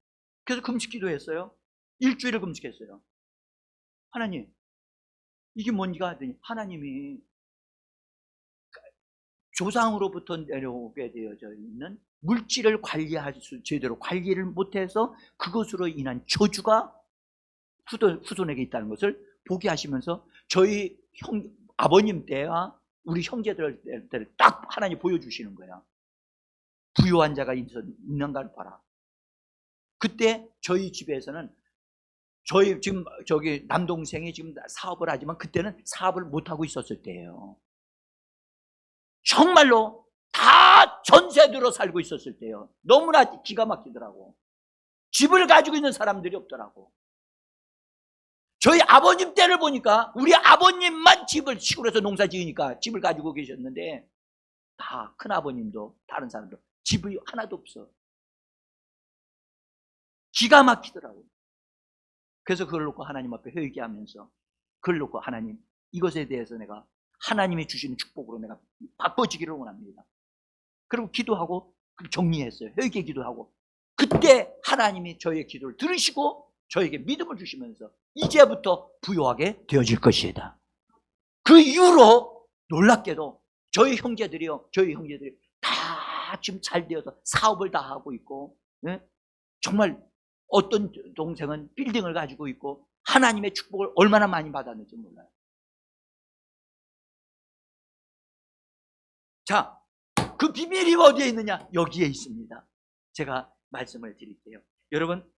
그래서 금식 기도했어요. 일주일을 금식했어요. 하나님, 이게 뭔가 하더니 하나님이 조상으로부터 내려오게 되어져 있는 물질을 제대로 관리를 못해서 그것으로 인한 저주가 후손에게 있다는 것을 보게 하시면서 저희 아버님 때와 우리 형제들 때를 딱 하나님 보여주시는 거야. 부유한 자가 있는가를 봐라. 그때 저희 집에서는 저희 지금 남동생이 지금 사업을 하지만 그때는 사업을 못하고 있었을 때예요. 정말로 다 전세 들어 살고 있었을 때예요. 너무나 기가 막히더라고. 집을 가지고 있는 사람들이 없더라고. 저희 아버님 때를 보니까 우리 아버님만 시골에서 농사 지으니까 집을 가지고 계셨는데, 다 큰아버님도 다른 사람도 집이 하나도 없어. 기가 막히더라고. 그래서 그걸 놓고 하나님 앞에 회개하면서, 그걸 놓고 하나님, 이것에 대해서 내가 하나님이 주시는 축복으로 내가 바꿔지기를 원합니다. 그리고 기도하고 정리했어요. 회개 기도하고. 그때 하나님이 저희의 기도를 들으시고 저에게 믿음을 주시면서 이제부터 부유하게 되어질 것이다. 그 이후로 놀랍게도 저희 형제들이 다 지금 잘 되어서 사업을 다 하고 있고, 정말 어떤 동생은 빌딩을 가지고 있고 하나님의 축복을 얼마나 많이 받았는지 몰라요. 자, 그 비밀이 어디에 있느냐? 여기에 있습니다. 제가 말씀을 드릴게요. 여러분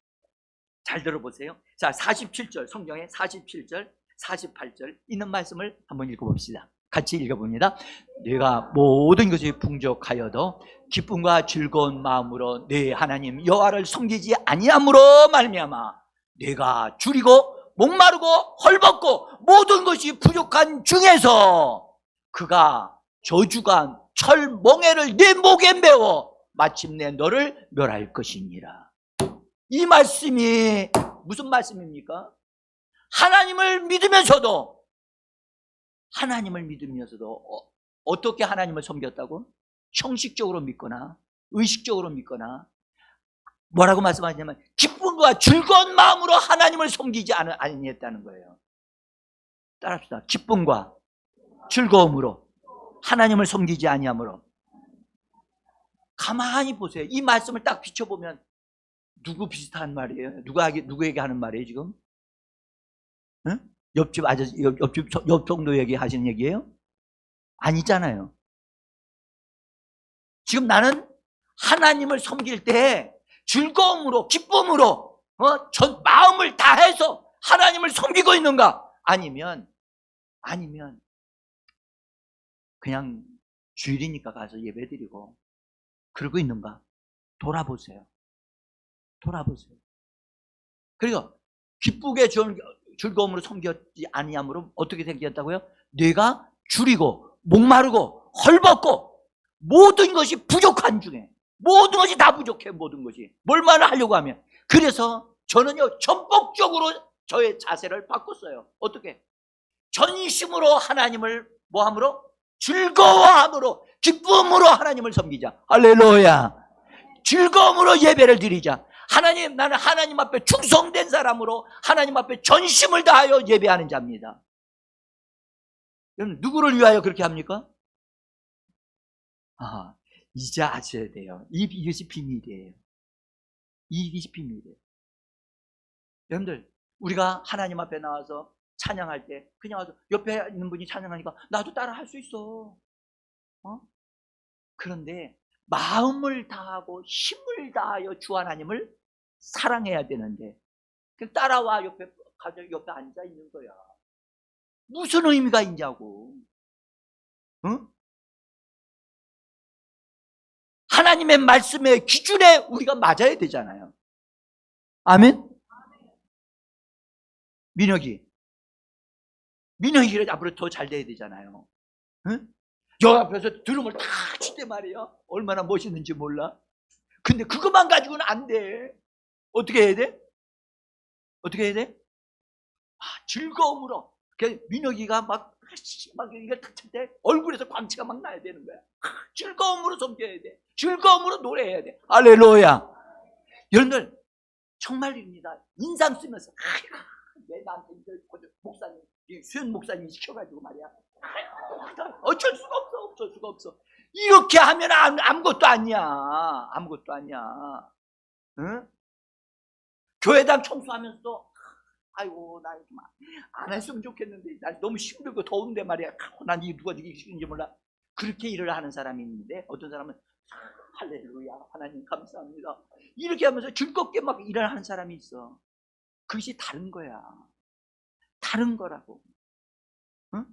잘 들어보세요. 자, 47절, 성경에 47절, 48절 있는 말씀을 한번 읽어봅시다. 같이 읽어봅니다. 내가 모든 것이 풍족하여도 기쁨과 즐거운 마음으로 내 하나님 여호와를 섬기지 아니함으로 말미암아 내가 줄이고 목마르고 헐벗고 모든 것이 부족한 중에서 그가 저주간 철멍에를 내 목에 메워 마침내 너를 멸할 것이니라. 이 말씀이 무슨 말씀입니까? 하나님을 믿으면서도 어떻게 하나님을 섬겼다고? 형식적으로 믿거나 의식적으로 믿거나 뭐라고 말씀하시냐면 기쁨과 즐거운 마음으로 하나님을 섬기지 아니했다는 거예요. 따라합시다. 기쁨과 즐거움으로 하나님을 섬기지 아니함으로. 가만히 보세요. 이 말씀을 딱 비춰보면 누구 비슷한 말이에요? 누구에게 하는 말이에요 지금? 응? 옆집 아저씨, 옆 동료에게 하시는 얘기예요? 아니잖아요. 지금 나는 하나님을 섬길 때 즐거움으로, 기쁨으로, 전 마음을 다해서 하나님을 섬기고 있는가? 아니면 그냥 주일이니까 가서 예배드리고 그러고 있는가? 돌아보세요. 그리고 기쁘게 즐거움으로 섬겼지 아니함으로 어떻게 생겼다고요? 뇌가 줄이고 목마르고 헐벗고 모든 것이 부족한 중에 모든 것이 다 부족해. 모든 것이 뭘만 하려고 하면. 그래서 저는요 전폭적으로 저의 자세를 바꿨어요. 어떻게? 전심으로 하나님을 뭐함으로? 즐거워함으로 기쁨으로 하나님을 섬기자. 할렐루야. 즐거움으로 예배를 드리자. 하나님, 나는 하나님 앞에 충성된 사람으로 하나님 앞에 전심을 다하여 예배하는 자입니다. 여러분 누구를 위하여 그렇게 합니까? 이제 아셔야 돼요. 이것이 비밀이에요. 이것이 비밀이에요. 여러분들 우리가 하나님 앞에 나와서 찬양할 때 그냥 와서 옆에 있는 분이 찬양하니까 나도 따라 할 수 있어. 그런데 마음을 다하고 힘을 다하여 주 하나님을 사랑해야 되는데 따라와 옆에 앉아 있는 거야. 무슨 의미가 있냐고. 응? 하나님의 말씀의 기준에 우리가 맞아야 되잖아요. 아멘? 민혁이를 앞으로 더 잘 돼야 되잖아요. 응? 여 앞에서 드럼을 다 칠 때 말이야. 얼마나 멋있는지 몰라. 근데 그것만 가지고는 안 돼. 어떻게 해야 돼? 즐거움으로. 민혁이가 막 이걸 탁 칠 때 얼굴에서 광채가 막 나야 되는 거야. 즐거움으로 섬겨야 돼. 즐거움으로 노래해야 돼. 할렐루야. 여러분들 정말입니다. 인상 쓰면서 왜 나한테 목사님, 수현 목사님이 시켜가지고 말이야. 어쩔 수가 없어. 이렇게 하면 아무것도 아니야. 응? 교회당 청소하면서 아이고 나 좀 안 했으면 좋겠는데 나 너무 힘들고 더운데 말이야. 난 이게 누가 이렇게 시키는지 몰라. 그렇게 일을 하는 사람이 있는데 어떤 사람은 할렐루야 하나님 감사합니다 이렇게 하면서 즐겁게 막 일을 하는 사람이 있어. 그것이 다른 거야. 다른 거라고. 응?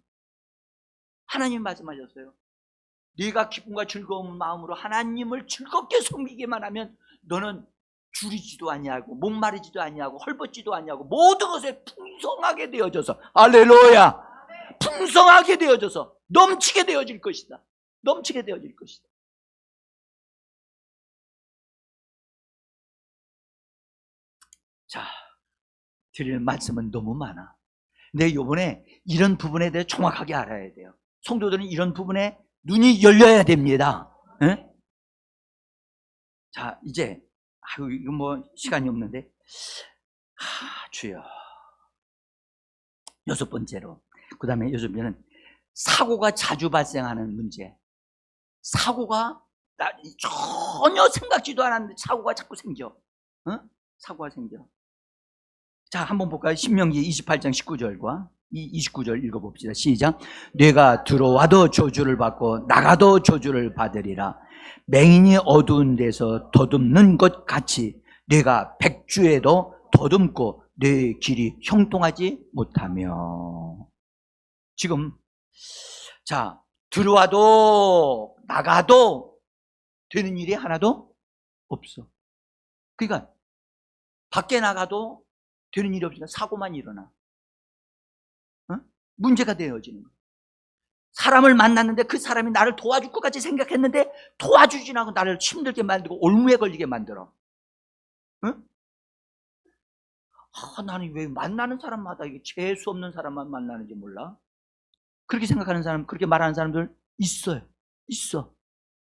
하나님 말씀하셨어요. 네가 기쁨과 즐거운 마음으로 하나님을 즐겁게 섬기기만 하면 너는 줄이지도 아니하고 목마르지도 아니하고 헐벗지도 아니하고 모든 것에 풍성하게 되어져서 할렐루야 풍성하게 되어져서 넘치게 되어질 것이다. 자, 드릴 말씀은 너무 많아. 근데 요번에 이런 부분에 대해 정확하게 알아야 돼요. 성도들은 이런 부분에 눈이 열려야 됩니다. 네? 자, 이제 이거 뭐 시간이 없는데 주여. 여섯 번째로 그 다음에 여섯째는 사고가 자주 발생하는 문제. 사고가 전혀 생각지도 않았는데 사고가 자꾸 생겨. 사고가 생겨. 자, 한번 볼까요? 신명기 28장 19절과 이 29절 읽어봅시다. 시작. 뇌가 들어와도 저주를 받고 나가도 저주를 받으리라. 맹인이 어두운 데서 더듬는 것 같이 뇌가 백주에도 더듬고 뇌의 길이 형통하지 못하며. 지금 자, 들어와도 나가도 되는 일이 하나도 없어. 그러니까 밖에 나가도 되는 일이 없으니까 사고만 일어나. 문제가 되어지는 거예요. 사람을 만났는데 그 사람이 나를 도와줄 것 같이 생각했는데 도와주진 않고 나를 힘들게 만들고 올무에 걸리게 만들어. 응? 나는 왜 만나는 사람마다 이게 재수 없는 사람만 만나는지 몰라. 그렇게 생각하는 사람, 그렇게 말하는 사람들 있어요. 있어.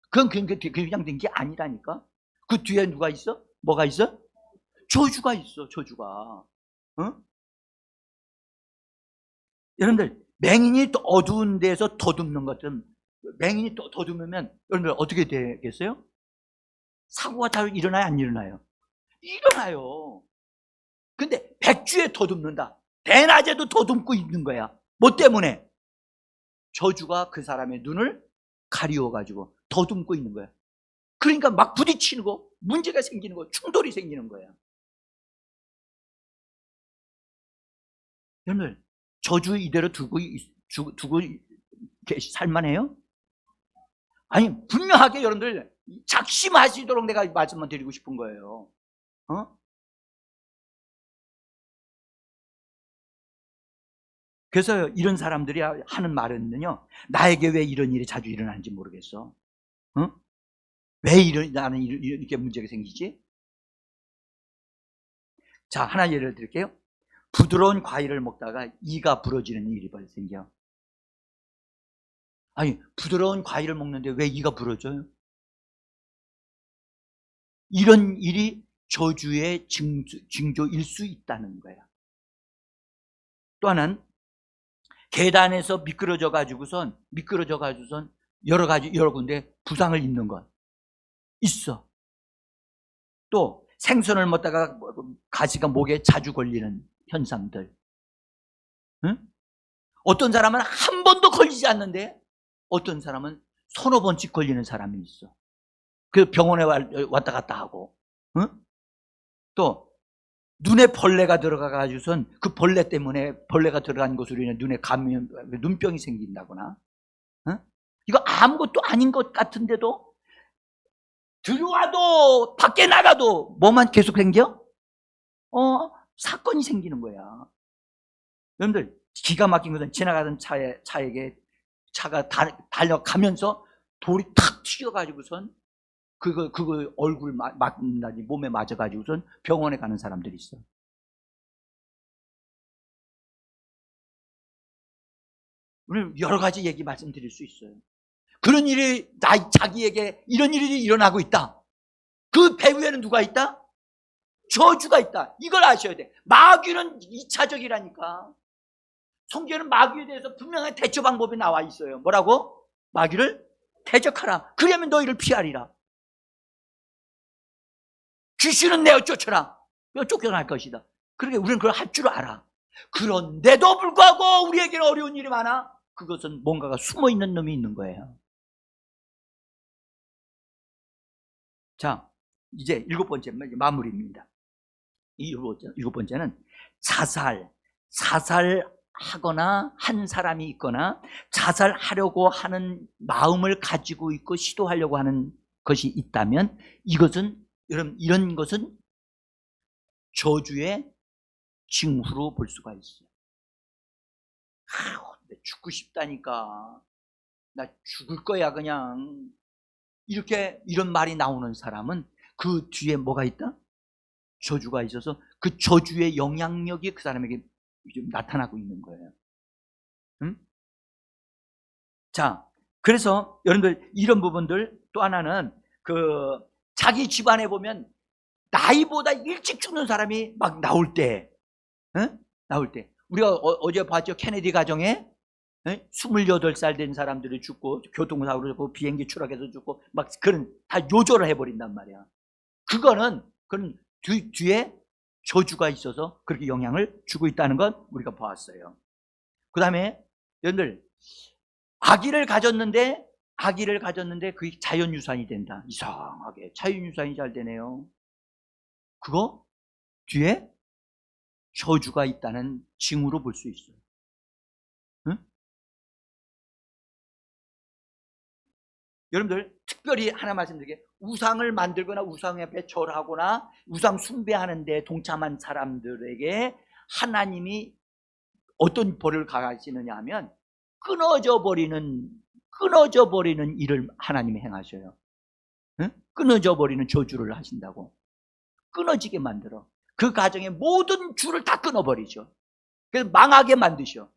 그건 그냥 된 게 아니라니까. 그 뒤에 누가 있어? 뭐가 있어? 저주가 있어. 저주가. 응? 여러분들, 맹인이 어두운 데서 더듬는 것은, 맹인이 더듬으면 여러분들 어떻게 되겠어요? 사고가 다 일어나요? 안 일어나요? 일어나요. 근데 백주에 더듬는다. 대낮에도 더듬고 있는 거야. 뭐 때문에? 저주가 그 사람의 눈을 가리워가지고 더듬고 있는 거야. 그러니까 막 부딪히는 거, 문제가 생기는 거, 충돌이 생기는 거야. 여러분들, 저주 이대로 두고 살만해요? 아니, 분명하게 여러분들 작심하시도록 내가 말씀만 드리고 싶은 거예요. 그래서 이런 사람들이 하는 말은요, 나에게 왜 이런 일이 자주 일어나는지 모르겠어. 왜 나는 이렇게 문제가 생기지? 자, 하나 예를 들게요. 부드러운 과일을 먹다가 이가 부러지는 일이 생겨. 아니, 부드러운 과일을 먹는데 왜 이가 부러져요? 이런 일이 저주의 징조일 수 있다는 거야. 또 하나는 계단에서 미끄러져 가지고선 여러 군데 부상을 입는 것 있어. 또 생선을 먹다가 가시가 목에 자주 걸리는 현상들. 응? 어떤 사람은 한 번도 걸리지 않는데 어떤 사람은 서너 번씩 걸리는 사람이 있어. 그 병원에 왔다 갔다 하고. 응? 또 눈에 벌레가 들어가가지고선 그 벌레 때문에 벌레가 들어간 것으로 인해 눈에 감염, 눈병이 생긴다거나. 응? 이거 아무것도 아닌 것 같은데도 들어와도 밖에 나가도 뭐만 계속 생겨? 사건이 생기는 거야. 여러분들, 기가 막힌 것은 지나가던 차에게 차가 달려가면서 돌이 탁 튀어가지고선 그거 얼굴 맞는다니 몸에 맞아가지고선 병원에 가는 사람들이 있어. 오늘 여러 가지 얘기 말씀드릴 수 있어요. 그런 일이 자기에게 이런 일이 일어나고 있다. 그 배후에는 누가 있다? 저주가 있다. 이걸 아셔야 돼. 마귀는 2차적이라니까. 성경에는 마귀에 대해서 분명한 대처 방법이 나와 있어요. 뭐라고? 마귀를 대적하라. 그러면 너희를 피하리라. 귀신은 내어 쫓아라. 쫓겨날 것이다. 그러니까 우리는 그걸 할 줄 알아. 그런데도 불구하고 우리에게는 어려운 일이 많아. 그것은 뭔가가 숨어있는 놈이 있는 거예요. 자, 이제 7번째 마무리입니다. 일곱 번째는 자살하거나 한 사람이 있거나 자살하려고 하는 마음을 가지고 있고 시도하려고 하는 것이 있다면 여러분, 이런 것은 저주의 징후로 볼 수가 있어요. 죽고 싶다니까. 나 죽을 거야 그냥. 이런 말이 나오는 사람은 그 뒤에 뭐가 있다? 저주가 있어서 그 저주의 영향력이 그 사람에게 좀 나타나고 있는 거예요. 응? 자, 그래서 여러분들 이런 부분들, 또 하나는 자기 집안에 보면 나이보다 일찍 죽는 사람이 막 나올 때, 응? 나올 때 우리가 어제 봤죠? 케네디 가정에 28살 된 사람들이 죽고 교통사고로 죽고 비행기 추락해서 죽고 막 그런 다 요절을 해버린단 말이야. 그건 뒤에 저주가 있어서 그렇게 영향을 주고 있다는 건 우리가 보았어요. 그 다음에 여러분들 아기를 가졌는데 그게 자연유산이 된다. 이상하게 자연유산이 잘 되네요. 그거 뒤에 저주가 있다는 징후로 볼 수 있어요. 응? 여러분들 특별히 하나 말씀드릴게요. 우상을 만들거나 우상 앞에 절하거나 우상 숭배하는 데 동참한 사람들에게 하나님이 어떤 벌을 가하시느냐 하면 끊어져 버리는 일을 하나님이 행하셔요. 응? 끊어져 버리는 저주를 하신다고. 끊어지게 만들어. 그 가정의 모든 줄을 다 끊어버리죠. 그래서 망하게 만드셔.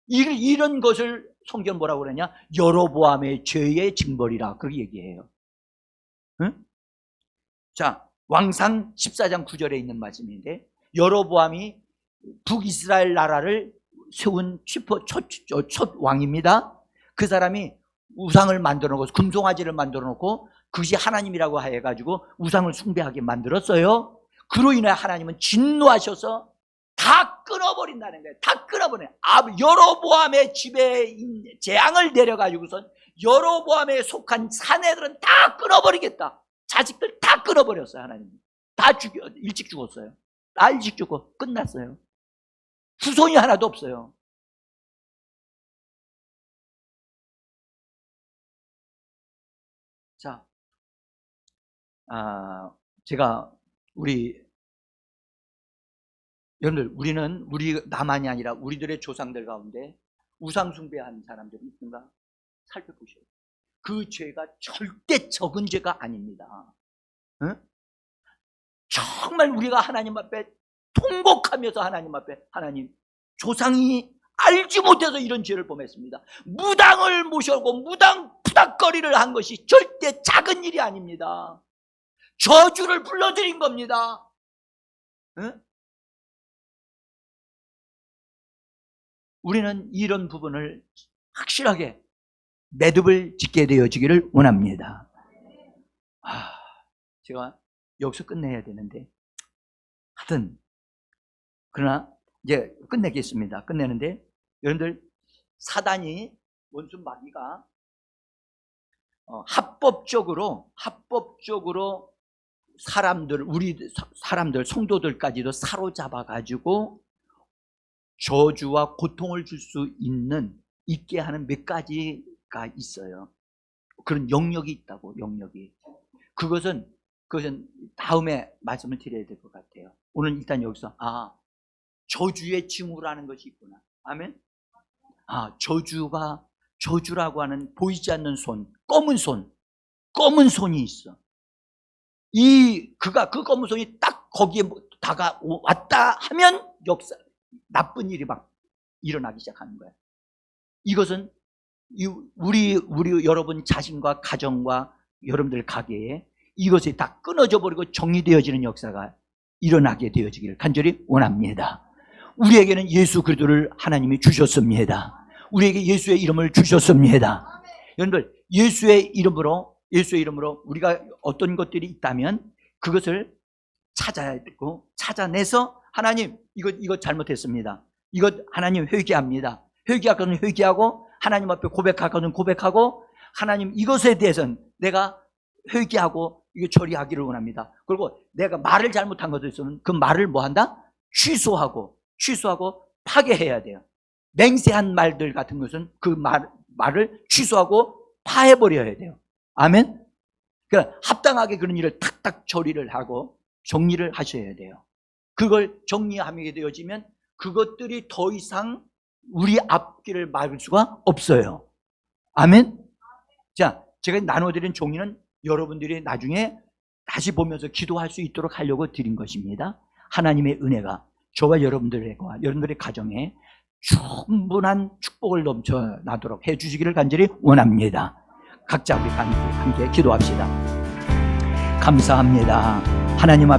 이런 것을 성경 뭐라고 그러냐? 여로보암의 죄의 징벌이라 그렇게 얘기해요. 응? 자, 왕상 14장 9절에 있는 말씀인데, 여로보암이 북이스라엘 나라를 세운 첫 왕입니다. 그 사람이 우상을 만들어 놓고 금송아지를 만들어 놓고 그것이 하나님이라고 해가지고 우상을 숭배하게 만들었어요. 그로 인해 하나님은 진노하셔서 다 끊어버린다는 거예요. 다 끊어버려요. 여로보암의 집에 재앙을 내려가지고선 여로보암에 속한 사내들은 다 끊어버리겠다. 자식들 다 끊어버렸어요. 하나님 다 일찍 죽었어요. 다 일찍 죽고 끝났어요. 후손이 하나도 없어요. 자, 제가 여러분들, 우리 나만이 아니라 우리들의 조상들 가운데 우상 숭배하는 사람들이 있는가 살펴보셔요. 그 죄가 절대 적은 죄가 아닙니다. 응? 정말 우리가 하나님 앞에 통곡하면서 하나님 앞에, 하나님, 조상이 알지 못해서 이런 죄를 범했습니다. 무당을 모셔오고 무당 푸닥거리를 한 것이 절대 작은 일이 아닙니다. 저주를 불러들인 겁니다. 응? 우리는 이런 부분을 확실하게 매듭을 짓게 되어지기를 원합니다. 제가 여기서 끝내야 되는데, 하여튼 그러나 이제 끝내겠습니다. 끝내는데, 여러분들, 사단이, 원수 마귀가 합법적으로 우리 사람들, 성도들까지도 사로잡아 가지고 저주와 고통을 줄 수 있게 하는 몇 가지가 있어요. 그런 영역이 있다고. 영역이. 그것은 다음에 말씀을 드려야 될 것 같아요. 오늘 일단 여기서 저주의 징후라는 것이 있구나. 아멘. 저주라고 하는 보이지 않는 손, 검은 손이 있어. 그 검은 손이 딱 거기에 다가왔다 하면 나쁜 일이 막 일어나기 시작하는 거야. 이것은 우리 여러분 자신과 가정과 여러분들 가게에 이것이 다 끊어져 버리고 정리되어지는 역사가 일어나게 되어지기를 간절히 원합니다. 우리에게는 예수 그리스도를 하나님이 주셨습니다. 우리에게 예수의 이름을 주셨습니다. 여러분들, 예수의 이름으로 우리가 어떤 것들이 있다면 그것을 찾아야 되고, 찾아내서 하나님, 이거 잘못했습니다. 이거 하나님 회개합니다. 회개할 것은 회개하고, 하나님 앞에 고백할 것은 고백하고, 하나님 이것에 대해서는 내가 회개하고 이거 처리하기를 원합니다. 그리고 내가 말을 잘못한 것에 있으면 그 말을 뭐한다? 취소하고 파괴해야 돼요. 맹세한 말들 같은 것은 그 말을 취소하고 파해버려야 돼요. 아멘? 그러니까 합당하게 그런 일을 탁탁 처리를 하고 정리를 하셔야 돼요. 그걸 정리하게 되어지면 그것들이 더 이상 우리 앞길을 막을 수가 없어요. 아멘? 자, 제가 나눠드린 종이는 여러분들이 나중에 다시 보면서 기도할 수 있도록 하려고 드린 것입니다. 하나님의 은혜가 저와 여러분들의 가정에 충분한 축복을 넘쳐나도록 해주시기를 간절히 원합니다. 각자 우리 함께 기도합시다. 감사합니다. 하나님 앞에